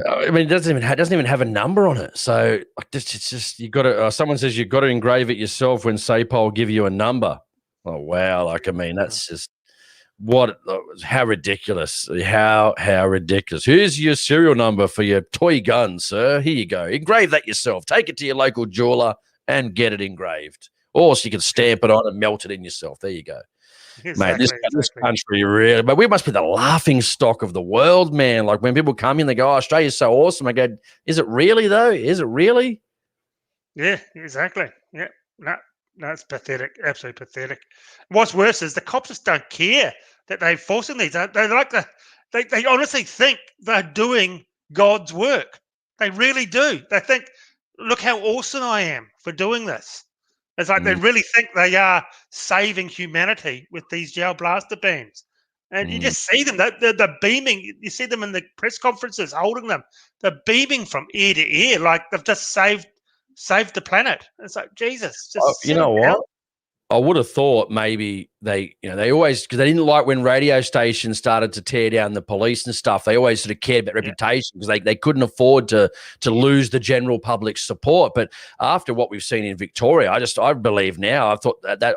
I mean, it doesn't even have a number on it. So it's just you got to. Someone says you've got to engrave it yourself when SAPOL give you a number. Oh wow! That's just how ridiculous! How ridiculous! Here's your serial number for your toy gun, sir. Here you go. Engrave that yourself. Take it to your local jeweler and get it engraved. Or so you can stamp it on and melt it in yourself. There you go. Exactly, mate, this country really, but we must be the laughing stock of the world, man. Like when people come in, they go, "Oh, Australia's so awesome." I go, "Is it really though? Is it really?" Yeah, exactly. Yeah, no, it's pathetic. Absolutely pathetic. What's worse is the cops just don't care that they're forcing these. They honestly think they're doing God's work. They really do. They think, "Look how awesome I am for doing this." It's like they really think they are saving humanity with these gel blaster bans. And you just see them. They're beaming. You see them in the press conferences holding them. They're beaming from ear to ear like they've just saved the planet. It's like, Jesus. You know what? I would have thought maybe they always, because they didn't like when radio stations started to tear down the police and stuff. They always sort of cared about reputation because they couldn't afford to lose the general public support. But after what we've seen in Victoria, I believe now. I thought that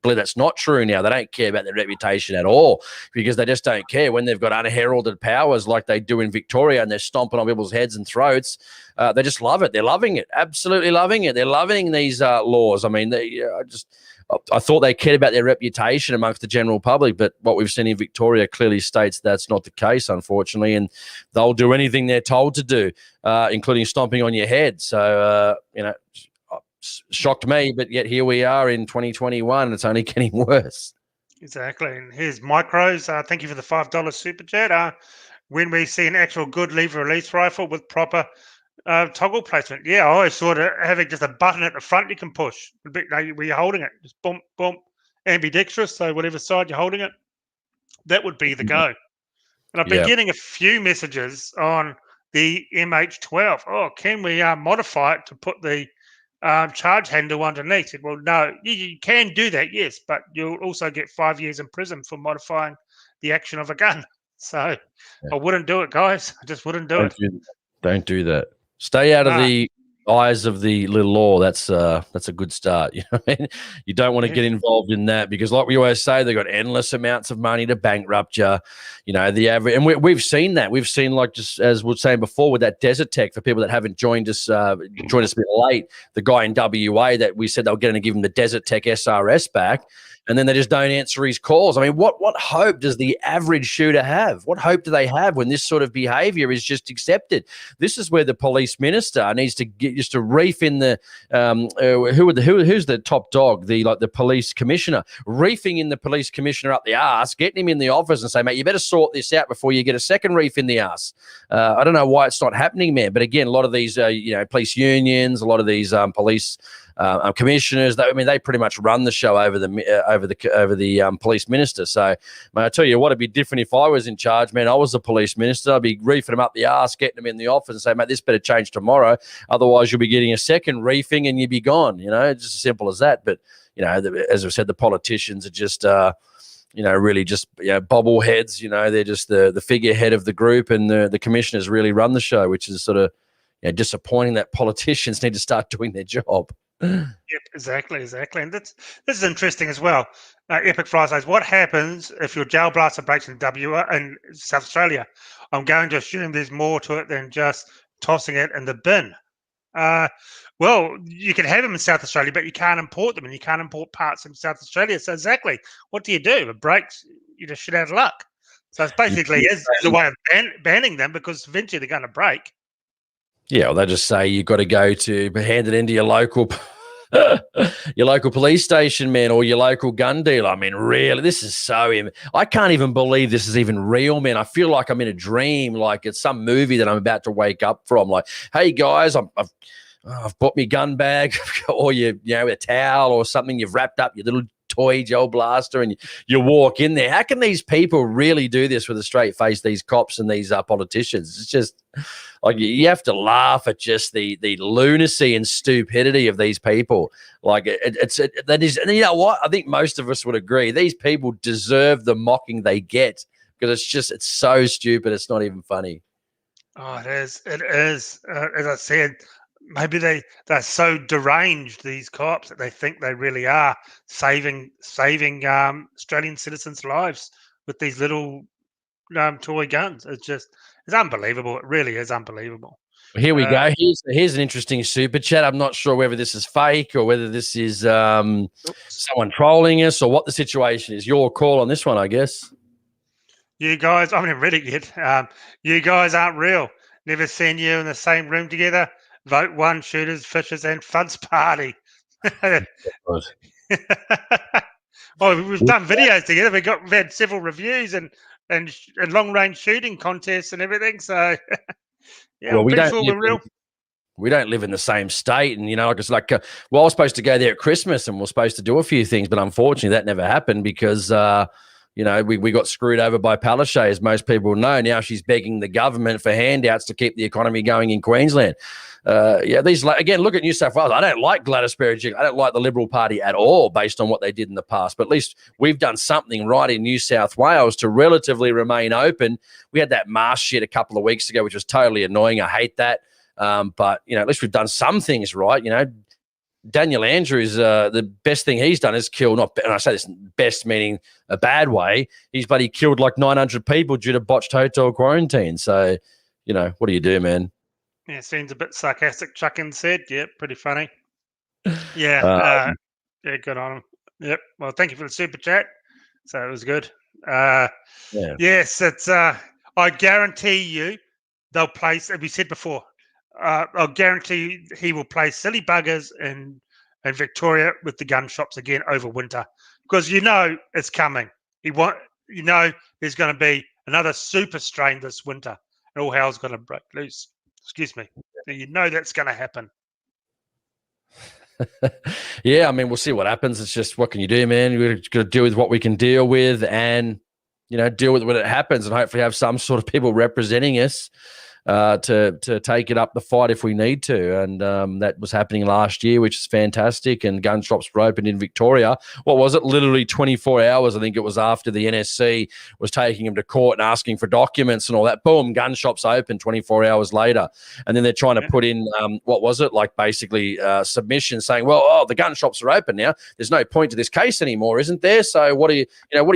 believe that's not true now. They don't care about their reputation at all because they just don't care when they've got unheralded powers like they do in Victoria and they're stomping on people's heads and throats. They just love it. They're loving it, absolutely loving it. They're loving these laws. I mean, I thought they cared about their reputation amongst the general public, but what we've seen in Victoria clearly states that's not the case, unfortunately, and they'll do anything they're told to do, including stomping on your head. So, shocked me, but yet here we are in 2021, and it's only getting worse. Exactly. And here's Micros. Thank you for the $5 super chat. When we see an actual good lever release rifle with proper toggle placement. Yeah, I always thought having just a button at the front you can push. Where you're holding it, just bump, bump, ambidextrous. So whatever side you're holding it, that would be the go. And I've been getting a few messages on the MH12. Oh, can we modify it to put the charge handle underneath it? Well, no, you can do that, yes, but you'll also get 5 years in prison for modifying the action of a gun. So I wouldn't do it, guys. I just wouldn't do it. Don't do that. Stay out of the eyes of the little law. That's a good start. You know what I mean? You don't want to get involved in that because, like we always say, they've got endless amounts of money to bankrupt you. You know, the average, and we've seen that. We've seen, like, just as we were saying before, with that Desert Tech, for people that haven't joined us a bit late, the guy in WA that we said they were going to give him the Desert Tech SRS back. And then they just don't answer his calls. I mean, what hope does the average shooter have? What hope do they have when this sort of behaviour is just accepted? This is where the police minister needs to get just to reef in the who's the top dog, the police commissioner, reefing in the police commissioner up the arse, getting him in the office and say, mate, you better sort this out before you get a second reef in the arse. I don't know why it's not happening, man. But again, a lot of these police unions, a lot of these police commissioners, they pretty much run the show over the police minister. So, man, I tell you what, it'd be different if I was in charge, man. I was the police minister. I'd be reefing them up the arse, getting them in the office and say, mate, this better change tomorrow. Otherwise, you'll be getting a second reefing and you'll be gone. You know, it's just as simple as that. But, as I said, the politicians are just, really just bobbleheads. They're just the figurehead of the group, and the commissioners really run the show, which is sort of disappointing that politicians need to start doing their job. Yep, exactly. And this is interesting as well. Epic Fly says, what happens if your jail blaster breaks in South Australia? I'm going to assume there's more to it than just tossing it in the bin. Well, you can have them in South Australia, but you can't import them, and you can't import parts from South Australia. So exactly, what do? If it breaks, you're just shit out of luck. So it's basically is a way of banning them, because eventually they're going to break. Yeah, well, they just say you've got to go to hand it into your local police station, man, or your local gun dealer. I mean, really, this is I can't even believe this is even real, man. I feel like I'm in a dream, like it's some movie that I'm about to wake up from. Like, hey, guys, I've bought me gun bag, or a towel or something. You've wrapped up your little toy gel blaster and you walk in there. How can these people really do this with a straight face, these cops and these politicians? It's just like you have to laugh at just the lunacy and stupidity of these people. Like that is, and you know what? I think most of us would agree. These people deserve the mocking they get, because it's so stupid. It's not even funny. Oh, it is. As I said, maybe they're so deranged, these cops, that they think they really are saving Australian citizens' lives with these little toy guns. It's unbelievable. It really is unbelievable. Here we go. Here's an interesting super chat. I'm not sure whether this is fake or whether this is someone trolling us or what the situation is. Your call on this one, I guess. You guys, I haven't read it yet. You guys aren't real. Never seen you in the same room together. Vote one, shooters, fishers, and fuds party. Well, we've done videos together. We've had several reviews and long range shooting contests and everything. So, yeah, well, we don't live in the same state, and it's like, I was supposed to go there at Christmas, and we're supposed to do a few things, but unfortunately, that never happened because. We got screwed over by Parler, as most people know. Now she's begging the government for handouts to keep the economy going in Queensland. Again, look at New South Wales. I don't like Gladys Berejiklian. I don't like the Liberal Party at all, based on what they did in the past. But at least we've done something right in New South Wales to relatively remain open. We had that mask shit a couple of weeks ago, which was totally annoying. I hate that. But at least we've done some things right. Daniel Andrews, the best thing he's done is kill, and I say this best meaning a bad way, he's bloody killed like 900 people due to botched hotel quarantine. So, what do you do, man? Yeah, seems a bit sarcastic. Chuckin said, yeah, pretty funny. Yeah, yeah, good on him. Yep. Well, thank you for the super chat. So it was good. Yes, it's. I guarantee you, they'll place. As we said before, I'll guarantee he will play silly buggers in Victoria with the gun shops again over winter, because it's coming. There's going to be another super strain this winter, and all hell's going to break loose. Excuse me. That's going to happen. Yeah, I mean, we'll see what happens. It's just, what can you do, man? We've got to deal with what we can deal with, and deal with it when it happens, and hopefully have some sort of people representing us to take it up the fight if we need to. And that was happening last year, which is fantastic. And gun shops were opened in Victoria. What was it? Literally 24 hours, I think it was, after the NSC was taking him to court and asking for documents and all that. Boom, gun shops open 24 hours later. And then they're trying to put in, what was it? Like basically submission saying, well, the gun shops are open now. There's no point to this case anymore, isn't there? So what are you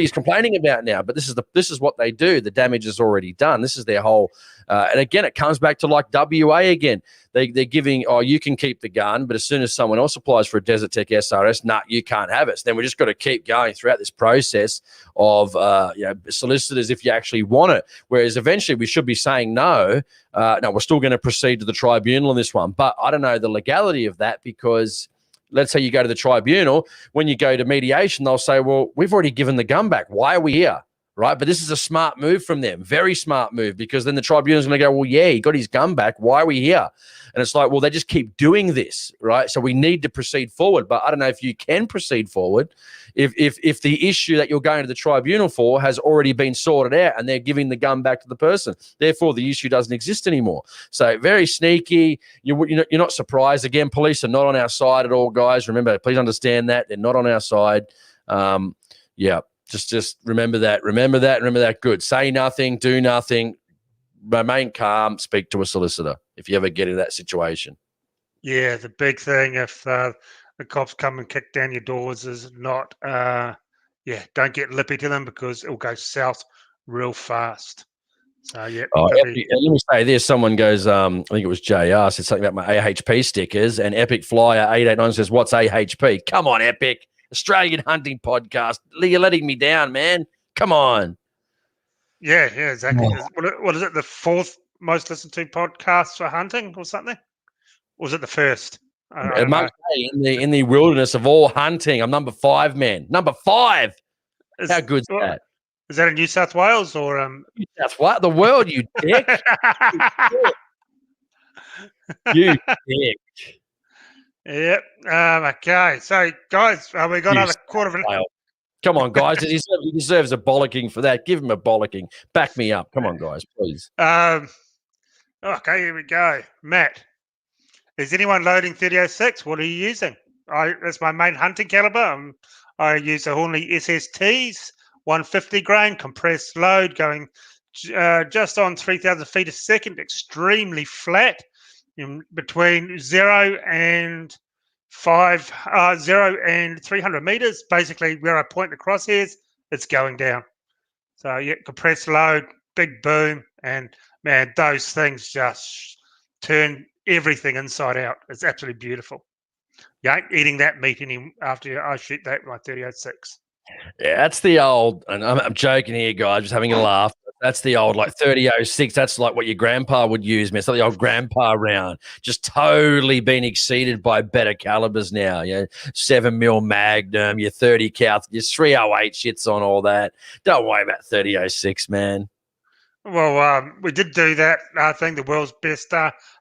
complaining about now? But this is what they do. The damage is already done. This is their whole. And again, it comes back to like WA again. They're giving, you can keep the gun, but as soon as someone else applies for a Desert Tech SRS, you can't have it. So then we just got to keep going throughout this process of solicitors if you actually want it. Whereas eventually we should be saying no, we're still going to proceed to the tribunal on this one. But I don't know the legality of that, because let's say you go to the tribunal, when you go to mediation, they'll say, well, we've already given the gun back. Why are we here? Right. But this is a smart move from them. Very smart move, because then the tribunal is going to go, well, yeah, he got his gun back. Why are we here? And it's like, well, they just keep doing this. Right. So we need to proceed forward. But I don't know if you can proceed forward if the issue that you're going to the tribunal for has already been sorted out and they're giving the gun back to the person. Therefore, the issue doesn't exist anymore. So very sneaky. You're not surprised. Again, police are not on our side at all, guys. Remember, please understand that. They're not on our side. Just remember that. Remember that. Good. Say nothing. Do nothing. Remain calm. Speak to a solicitor if you ever get in that situation. Yeah, the big thing, if the cops come and kick down your doors, is not, don't get lippy to them, because it'll go south real fast. So, yeah. Let me say this. Someone goes, I think it was JR, said something about my AHP stickers, and Epic Flyer 889 says, what's AHP? Come on, Epic. Australian hunting podcast. You're letting me down, man. Come on. Yeah, exactly. What is it? The fourth most listened to podcast for hunting or something? Or was it the first? It must be in the wilderness of all hunting. I'm number 5, man. Number 5. How good's that? Is that in New South Wales or New South Wales? The world, you dick. You dick. Yep. Okay. So, guys, we got another quarter of an. Come on, guys. He deserves a bollocking for that. Give him a bollocking. Back me up. Come on, guys, please. Okay, here we go. Matt, is anyone loading 3006? What are you using? That's my main hunting caliber. I use a Hornley SSTs, 150 grain, compressed load, going just on 3,000 feet a second, extremely flat. In between 0 and 300 meters, basically where I point the crosshairs, it's going down. So yeah, compressed load, big boom, and man, those things just turn everything inside out. It's absolutely beautiful. You ain't eating that meat after I shoot that with my 3006. Yeah, that's the old, and I'm joking here, guys, just having a laugh. That's the old, like, 3006. That's like what your grandpa would use, man. It's like the old grandpa round. Just totally been exceeded by better calibers now. 7mm Magnum, your 30 cal, your 308 shits on all that. Don't worry about 3006, man. Well, we did do that. I think the world's best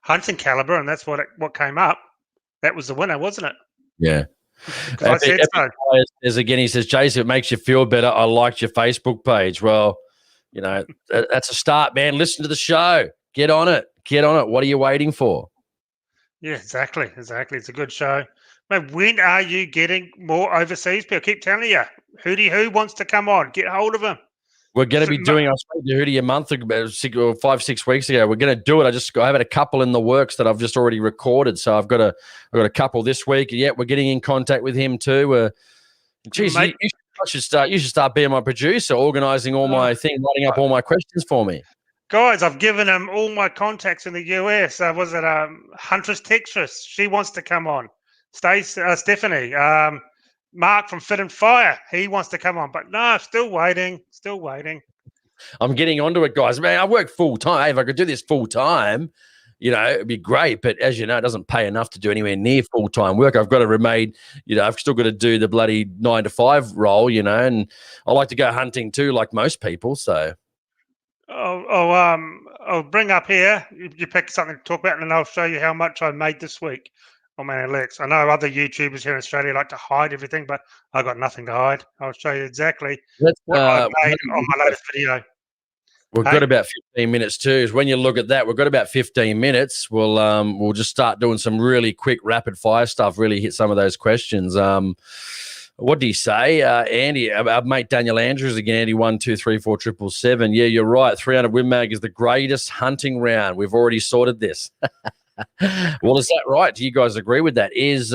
hunting caliber, and that's what came up. That was the winner, wasn't it? Yeah. I said so. Again, he says, Jason, it makes you feel better. I liked your Facebook page. Well, that's a start, man. Listen to the show. Get on it. What are you waiting for? Yeah, exactly. It's a good show. Man, when are you getting more overseas people? I keep telling you, who wants to come on? Get hold of him. We're going to be doing, I spoke to Hootie a month ago, 5, 6 weeks ago. We're going to do it. I have had a couple in the works that I've just already recorded. So I've got a couple this week. Yeah, we're getting in contact with him too. Geez, you should start being my producer, organising all my thing, writing up all my questions for me. Guys, I've given him all my contacts in the US. Was it Huntress Texas? She wants to come on. Stephanie. Mark from Fit and Fire. He wants to come on. But no, still waiting. I'm getting onto it, guys. Man, I work full time. Hey, if I could do this full time, it'd be great. But as you know, it doesn't pay enough to do anywhere near full time work. I've got to remain, I've still got to do the bloody 9 to 5 role, and I like to go hunting too, like most people. So. I'll bring up here. You pick something to talk about, and then I'll show you how much I made this week on my Alex. I know other YouTubers here in Australia like to hide everything, but I've got nothing to hide. I'll show you exactly what I made on my latest video. We've got about 15 minutes too. When you look at that, we've got about 15 minutes. We'll just start doing some really quick rapid fire stuff. Really hit some of those questions. What do you say, Andy? Our mate Daniel Andrews again. Andy 1 2 3 4 777. Yeah, you're right. 300 Win Mag is the greatest hunting round. We've already sorted this. Well, is that right? Do you guys agree with that? Is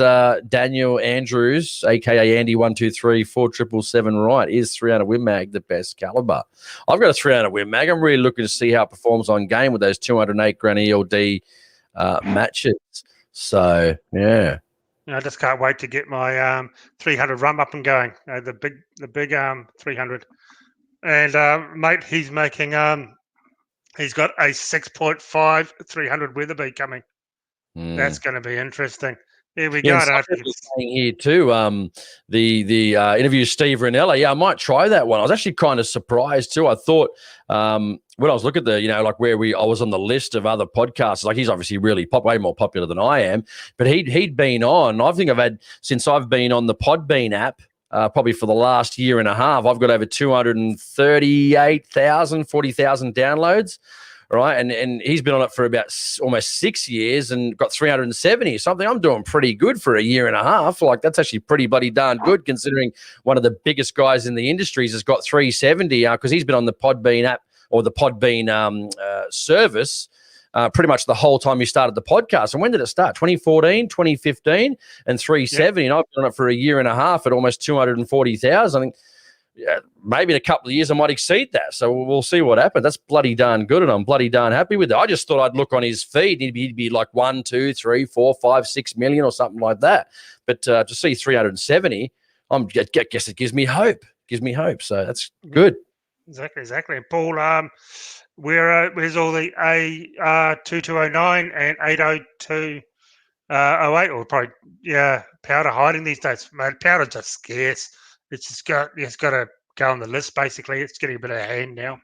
Daniel Andrews, aka Andy 1 2 3 4 777, right? Is 300 Win Mag the best caliber? I've got a 300 Win Mag. I'm really looking to see how it performs on game with those 208 grain ELD matches. So yeah. I just can't wait to get my 300 rum up and going. The big 300. And mate, he's making he's got a 6.5 300 Weatherby coming. That's going to be interesting. Here we go. Here too. The interview with Steve Ranella. Yeah, I might try that one. I was actually kind of surprised too. I thought when I was looking at the, like where I was on the list of other podcasts. Like he's obviously really way more popular than I am. But he'd been on. I think since I've been on the Podbean app. Probably for the last year and a half, I've got over 238,000, 40,000 downloads. Right, and he's been on it for about almost 6 years and got 370 something. I'm doing pretty good for a year and a half. Like that's actually pretty bloody darn good considering one of the biggest guys in the industries has got 370 because he's been on the Podbean app or the Podbean service pretty much the whole time he started the podcast. And when did it start? 2014, 2015, and 370. And I've been on it for a year and a half at almost 240,000. I think maybe in a couple of years I might exceed that. So we'll see what happens. That's bloody darn good, and I'm bloody darn happy with it. I just thought I'd look on his feed and he'd be like 1, 2, 3, 4, 5, 6 million or something like that. But to see 370, I guess it gives me hope. So that's good. Exactly. And Paul, where's all the A2209 and 80208 or probably powder hiding these days? Man, powder's just scarce. It's got to go on the list. Basically, it's getting a bit out of hand now.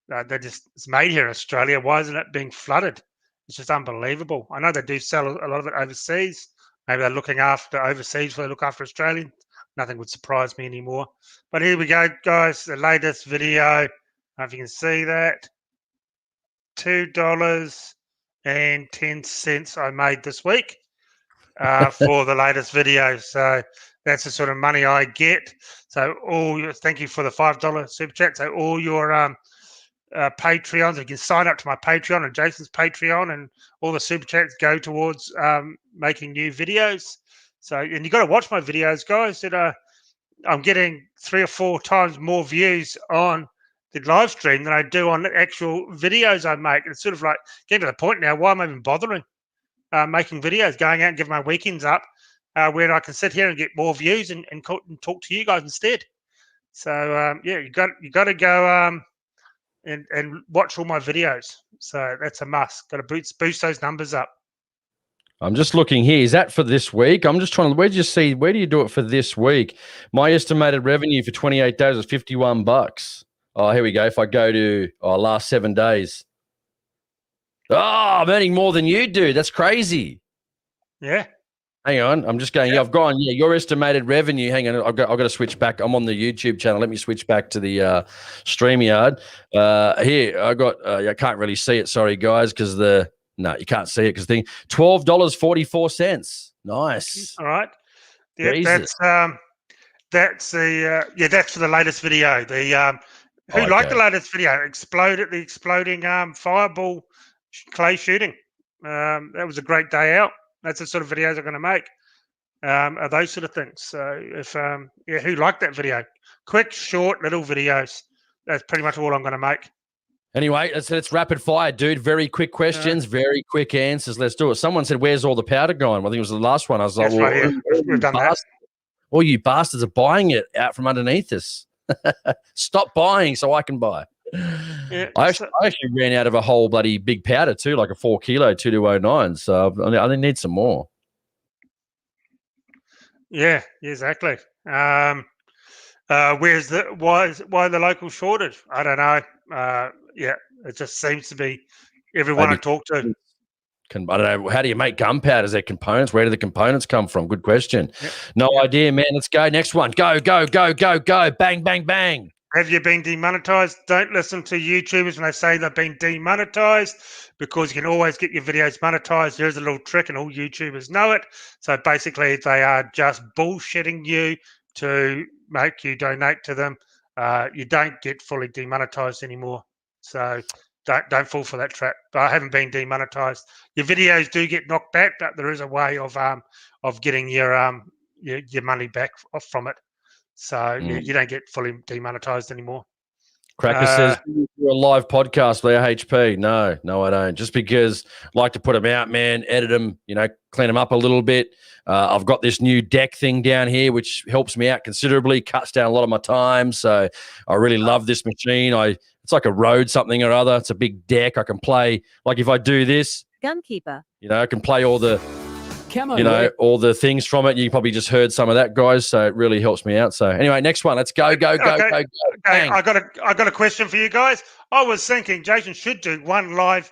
It's made here in Australia. Why isn't it being flooded? It's just unbelievable. I know they do sell a lot of it overseas. Maybe they're looking after overseas before they look after Australians. Nothing would surprise me anymore. But here we go, guys. The latest video. I don't know if you can see that. $2.10 I made this week for the latest video. So that's the sort of money I get. So thank you for the $5 super chat. So all your Patreons, you can sign up to my Patreon and Jason's Patreon, and all the super chats go towards making new videos. So, and you got to watch my videos, guys. That I'm getting 3 or 4 times more views on the live stream than I do on the actual videos I make. It's sort of like getting to the point now. Why am I even bothering making videos, going out and giving my weekends up when I can sit here and get more views and talk to you guys instead? So you got to go and watch all my videos. So that's a must. Got to boost those numbers up. I'm just looking here. Is that for this week? I'm just trying to. Where do you do it for this week? My estimated revenue for 28 days is $51. Oh, here we go. If I go to last 7 days. Oh, I'm earning more than you do. That's crazy. Yeah. Hang on. I'm just going. Yeah, I've gone. Yeah, your estimated revenue. Hang on. I've got to switch back. I'm on the YouTube channel. Let me switch back to the StreamYard. Here, I got. I can't really see it. Sorry, guys, because no, you can't see it because the $12.44. Nice. All right. Yeah, that's for the latest video. Who liked the latest video? The exploding fireball clay shooting. That was a great day out. That's the sort of videos I'm going to make. Are those sort of things. So if who liked that video? Quick, short, little videos. That's pretty much all I'm going to make. Anyway, it's rapid fire, dude. Very quick questions, very quick answers. Let's do it. Someone said, "Where's all the powder going?" I think it was the last one. I was like, "Well, we've done that. All you bastards are buying it out from underneath us. Stop buying so I can buy." Yeah, I actually ran out of a whole bloody big powder too, like a 4 kilo 2209. So I need some more. Yeah, exactly. Why the local shortage? I don't know. Yeah, it just seems to be everyone I talk to. I don't know. How do you make gunpowder? Is there components? Where do the components come from? Good question. Yep. No idea, man. Let's go. Next one. Go. Bang, bang, bang. Have you been demonetized? Don't listen to YouTubers when they say they've been demonetized, because you can always get your videos monetized. Here's a little trick, and all YouTubers know it. So basically, they are just bullshitting you to make you donate to them. You don't get fully demonetized anymore. So don't fall for that trap. But I haven't been demonetized. Your videos do get knocked back, but there is a way of getting your money back from it. So you don't get fully demonetized anymore. Cracker says, "You're a live podcast with AHP." No, I don't. Just because I like to put them out, man, edit them, clean them up a little bit. I've got this new deck thing down here, which helps me out considerably, cuts down a lot of my time. So I really love this machine. It's like a Rode something or other. It's a big deck. I can play, like if I do this, Gunkeeper. I can play all the all the things from it. You probably just heard some of that, guys. So it really helps me out. So anyway, next one. Let's go. Okay. I got a question for you guys. I was thinking Jason should do one live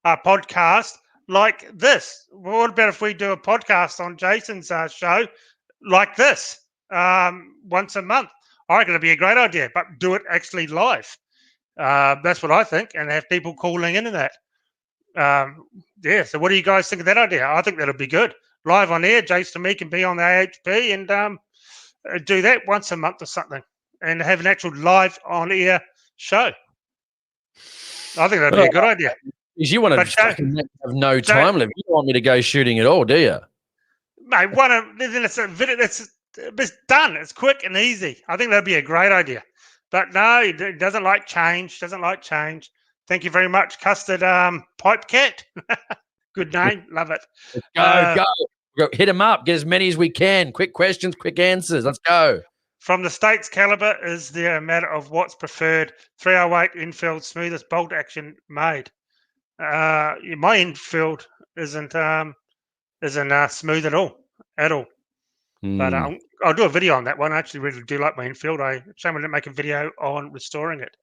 podcast like this. What about if we do a podcast on Jason's show like this once a month? I reckon it'd be a great idea, but do it actually live. That's what I think, and have people calling in and that. So what do you guys think of that idea? I think that'll be good. Live on air, Jason and me can be on the AHP and do that once a month or something, and have an actual live on air show. I think that'd be a good idea. Because you want to have no time limit. You don't want me to go shooting at all, do you? Mate, it's done. It's quick and easy. I think that'd be a great idea. But no, he doesn't like change. Thank you very much, Custard Pipe Cat. Good name. Love it. Go. Hit him up. Get as many as we can. Quick questions, quick answers. Let's go. From the States, caliber is there a matter of what's preferred? 308 infield, smoothest bolt action made. My infield isn't smooth at all. But I'll do a video on that one. I actually really do like my infield. Shame I didn't make a video on restoring it.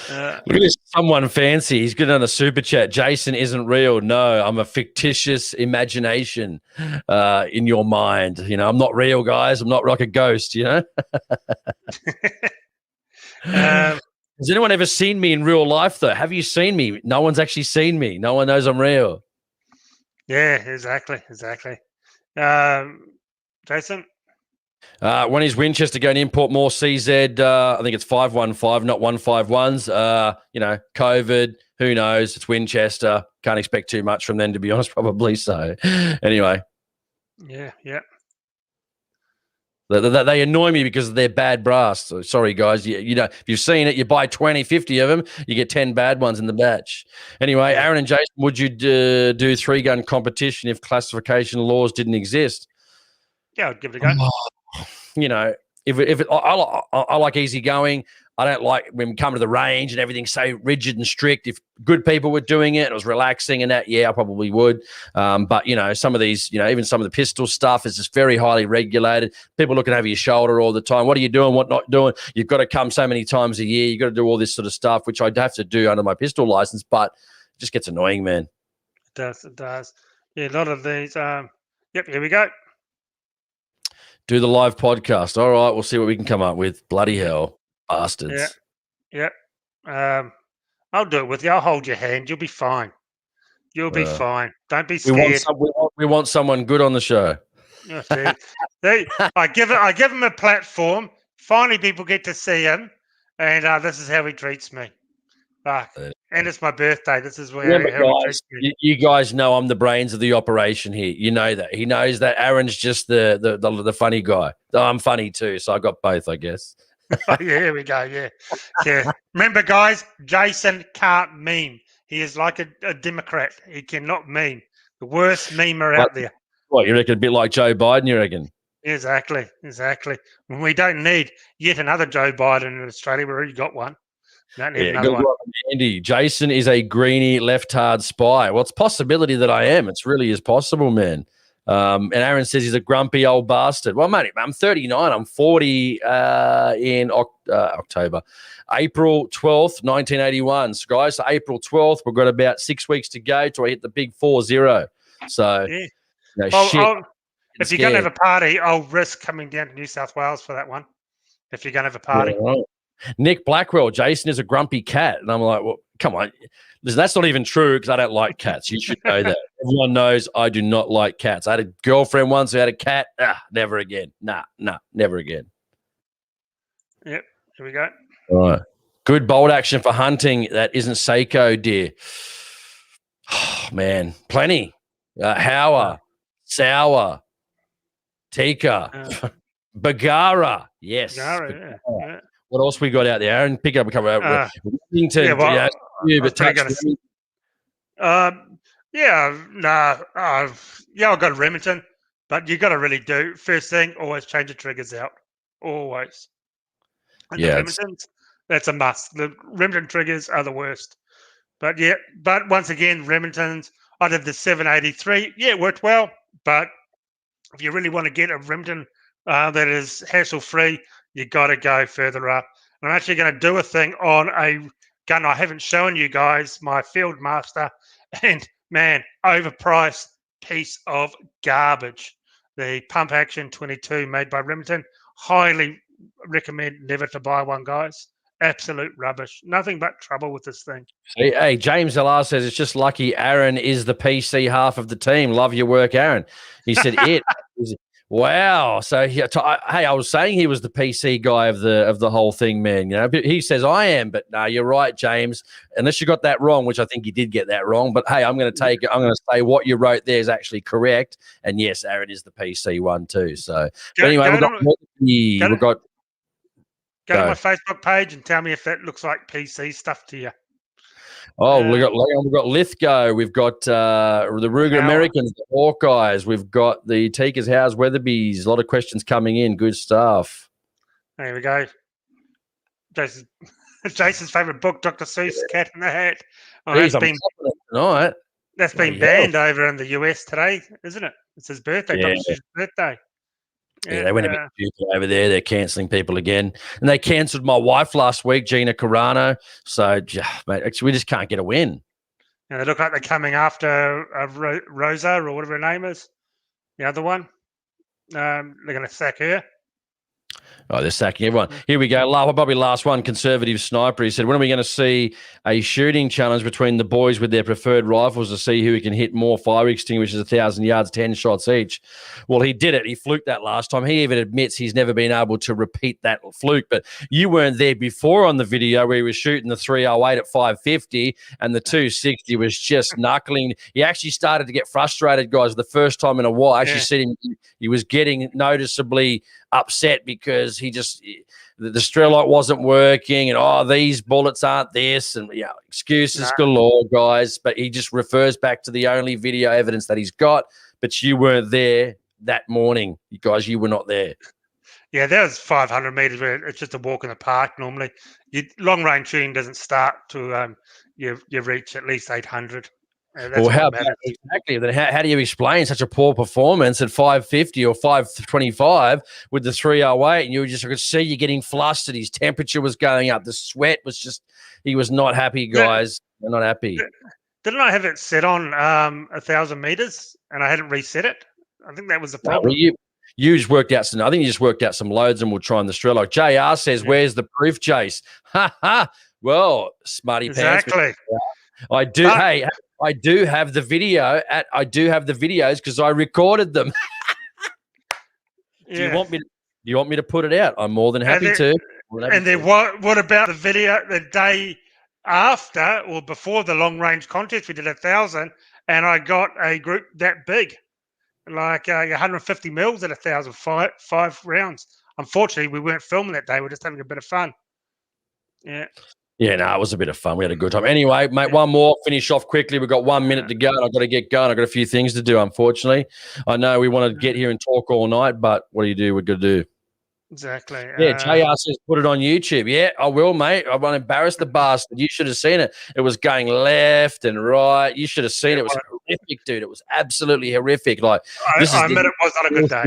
Look at this, someone fancy. He's good on a super chat. Jason isn't real. No, I'm a fictitious imagination in your mind. I'm not real, guys. I'm not like a ghost, Has anyone ever seen me in real life, though? Have you seen me? No one's actually seen me. No one knows I'm real. Yeah, exactly. Jason? When is Winchester going to import more CZ? I think it's 515, not 151s. COVID, who knows? It's Winchester. Can't expect too much from them, to be honest, probably. So, anyway. Yeah. They annoy me because of their bad brass. So, sorry, guys. If you've seen it, you buy 20, 50 of them, you get 10 bad ones in the batch. Anyway, Aaron and Jason, would you do 3-gun competition if classification laws didn't exist? Yeah, I'd give it a go. I like easy going. I don't like when we come to the range and everything's so rigid and strict. If good people were doing it, it was relaxing and that, I probably would. But some of these, even some of the pistol stuff is just very highly regulated. People looking over your shoulder all the time. What are you doing? What not doing? You've got to come so many times a year. You've got to do all this sort of stuff, which I'd have to do under my pistol license, but it just gets annoying, man. It does. Yeah, a lot of these. Here we go. Do the live podcast. All right, we'll see what we can come up with. Bloody hell, bastards. Yeah. I'll do it with you. I'll hold your hand. You'll be fine. You'll be fine. Don't be scared. We want someone good on the show. I give them a platform. Finally, people get to see him, and this is how he treats me. Fuck. And it's my birthday. This is how he treats me. You guys know I'm the brains of the operation here. You know that. He knows that Aaron's just the funny guy. I'm funny too, so I got both, I guess. Oh, yeah, here we go. Yeah. Remember, guys, Jason can't meme. He is like a Democrat. He cannot meme. The worst memer out there. What, you reckon a bit like Joe Biden, you reckon? Exactly. We don't need yet another Joe Biden in Australia. We already got one. Don't need another one. Andy, Jason is a greeny left-hard spy. Well, it's a possibility that I am. It really is possible, man. And Aaron says he's a grumpy old bastard. Well, mate, I'm 39. I'm 40 in October. April 12th, 1981. So, guys, so April 12th, we've got about 6 weeks to go till I hit the big 40. So, if you're going to have a party, I'll risk coming down to New South Wales for that one. If you're going to have a party. Yeah, right. Nick Blackwell, Jason is a grumpy cat. And I'm like, well, come on. Listen, that's not even true because I don't like cats. You should know that. Everyone knows I do not like cats. I had a girlfriend once who had a cat. Never again. Nah, never again. Yep, here we go. All right. Good bolt action for hunting. That isn't Seiko deer. Oh, man, plenty. Hauer, Sour, Tika, Bagara. Yes. Bagara, yeah. What else we got out there? Aaron, pick up a couple of Wellington. I've got a Remington, but you got to really do first thing. Always change the triggers out. Always. And the Remingtons, that's a must. The Remington triggers are the worst. But once again, Remingtons. I did the 783. Yeah, it worked well. But if you really want to get a Remington that is hassle-free, you got to go further up. And I'm actually going to do a thing on a gun I haven't shown you guys, my Field Master, and man, overpriced piece of garbage. The Pump Action 22 made by Remington. Highly recommend never to buy one, guys. Absolute rubbish. Nothing but trouble with this thing. Hey, James LR says it's just lucky Aaron is the PC half of the team. Love your work, Aaron. He said it. Wow. So I was saying he was the PC guy of the whole thing, man. You know, he says I am, but no, you're right, James. Unless you got that wrong, which I think you did get that wrong. But hey, I'm going to take it. I'm going to say what you wrote there is actually correct. And yes, Aaron is the PC one too. So anyway, Go to my Facebook page and tell me if that looks like PC stuff to you. Oh, we've got Lithgow, we've got the Ruger Americans, the Hawkeyes, we've got the Tikas, Hows, Weatherbees. A lot of questions coming in. Good stuff. There we go. Jason's favorite book, Dr. Seuss, Cat in the Hat. That's been banned over in the US today, isn't it? It's his birthday, Dr. Seuss's birthday. Yeah, they went a bit stupid over there. They're cancelling people again. And they cancelled my wife last week, Gina Carano. So, mate, actually, we just can't get a win. And they look like they're coming after Rosa or whatever her name is. The other one. They're going to sack her. Oh, they're sacking everyone. Here we go. Probably last one, Conservative Sniper. He said, when are we going to see a shooting challenge between the boys with their preferred rifles to see who can hit more fire extinguishers 1,000 yards, 10 shots each? Well, he did it. He fluked that last time. He even admits he's never been able to repeat that fluke. But you weren't there before on the video where he was shooting the 308 at 550 and the 260 was just knuckling. He actually started to get frustrated, guys, the first time in a while. I actually said he was getting noticeably upset because the Strelite wasn't working and these bullets aren't this and excuses galore, guys. But he just refers back to the only video evidence that he's got. But you weren't there that morning, you guys. You were not there. Yeah, that was 500 meters where it's just a walk in the park. Normally, long range shooting doesn't start to you reach at least 800. Well, how about exactly? Then how do you explain such a poor performance at 550 or 525 with the 308? And you could see you getting flustered. His temperature was going up. The sweat was he was not happy, guys. They're not happy. Didn't I have it set on 1,000 meters and I hadn't reset it? I think that was the problem. Well, you just worked out I think you just worked out some loads and we'll try on the Strelite. JR says, where's the proof, Jace? Ha ha. Well, smarty pants. Exactly. I do. Hey, I do have the video. I do have the videos because I recorded them. Do you want me to put it out? I'm more than happy to. And then what about the video the day after or before the long range contest? We did 1,000, and I got a group that big, like 150 mils at 1,000, five rounds. Unfortunately, we weren't filming that day. We're just having a bit of fun. Yeah. Yeah, no, it was a bit of fun. We had a good time. Anyway, mate, one more. Finish off quickly. We've got 1 minute to go, and I've got to get going. I've got a few things to do, unfortunately. I know we want to get here and talk all night, but what do you do? We're going to do. Exactly. Yeah, JR says put it on YouTube. Yeah, I will, mate. I won't embarrass the bastard. You should have seen it. It was going left and right. You should have seen it. It was horrific, dude. It was absolutely horrific. Like, I admit it was not a good day.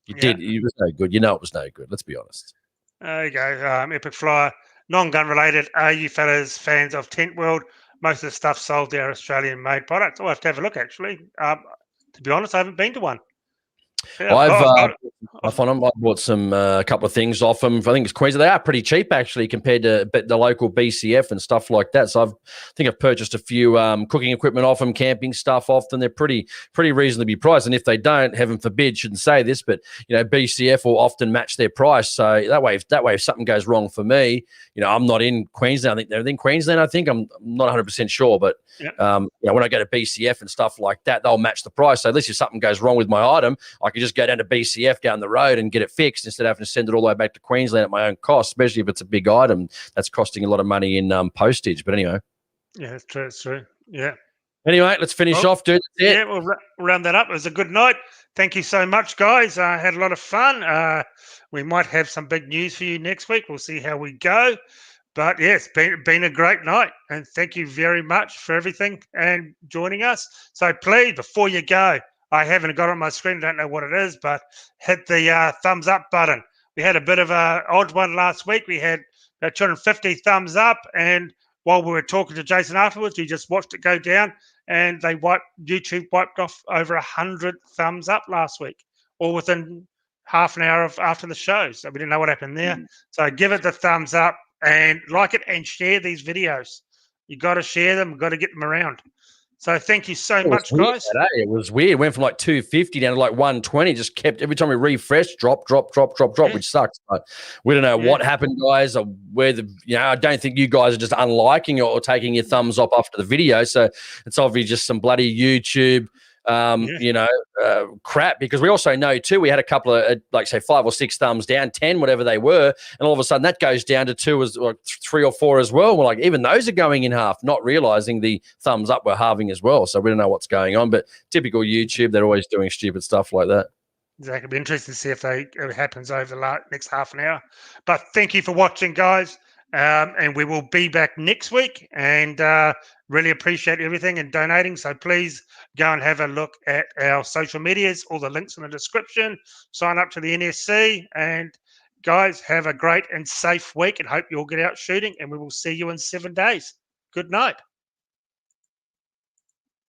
You did. It was no good. You know it was no good. Let's be honest. There you go. Epic Flyer. Non-gun related. Are you fellas fans of Tent World? Most of the stuff sold there Australian-made products. I'll have to have a look, actually. To be honest, I haven't been to one. Yeah, I bought some a couple of things off them. I think it's Queensland. They are pretty cheap actually compared to the local BCF and stuff like that. So I think I've purchased a few cooking equipment off them, camping stuff off them. They're pretty reasonably priced. And if they don't, heaven forbid, shouldn't say this, but BCF will often match their price. So that way, if something goes wrong for me, I'm not in Queensland. I think they're in Queensland. I think I'm not 100% sure, but when I go to BCF and stuff like that, they'll match the price. So at least if something goes wrong with my item, I can just go down to BCF down the road and get it fixed instead of having to send it all the way back to Queensland at my own cost, especially if it's a big item that's costing a lot of money in postage. But anyway. Yeah, it's true. It's true. Yeah. Anyway, let's finish off, dude. Yeah, we'll round that up. It was a good night. Thank you so much, guys. I had a lot of fun. We might have some big news for you next week. We'll see how we go. But yeah, it's been a great night. And thank you very much for everything and joining us. So please, before you go, I haven't got it on my screen. Don't know what it is, but hit the thumbs up button. We had a bit of an odd one last week. We had about 250 thumbs up. And while we were talking to Jason afterwards, he just watched it go down. And YouTube wiped off over 100 thumbs up last week, all within half an hour after the show. So we didn't know what happened there. So give it the thumbs up and like it and share these videos. You got to share them. You've got to get them around. So thank you so much, guys. It was weird. It went from like 250 down to like 120. Just kept every time we refreshed, drop, which sucks. But we don't know what happened, guys. Or I don't think you guys are just unliking or taking your thumbs up after the video. So it's obviously just some bloody YouTube, crap. Because we also know too, we had a couple of say 5 or 6 thumbs down, 10, whatever they were, and all of a sudden that goes down to 2 or 3 or 4 as well. We're like, even those are going in half, not realizing the thumbs up were halving as well. So we don't know what's going on, but typical YouTube, they're always doing stupid stuff like that. Exactly. It'll be interesting to see if it happens over the next half an hour. But thank you for watching, guys. And we will be back next week, and really appreciate everything and donating. So please go and have a look at our social medias, all the links in the description. Sign up to the NSC, and guys, have a great and safe week, and hope you all get out shooting, and we will see you in 7 days. Good night.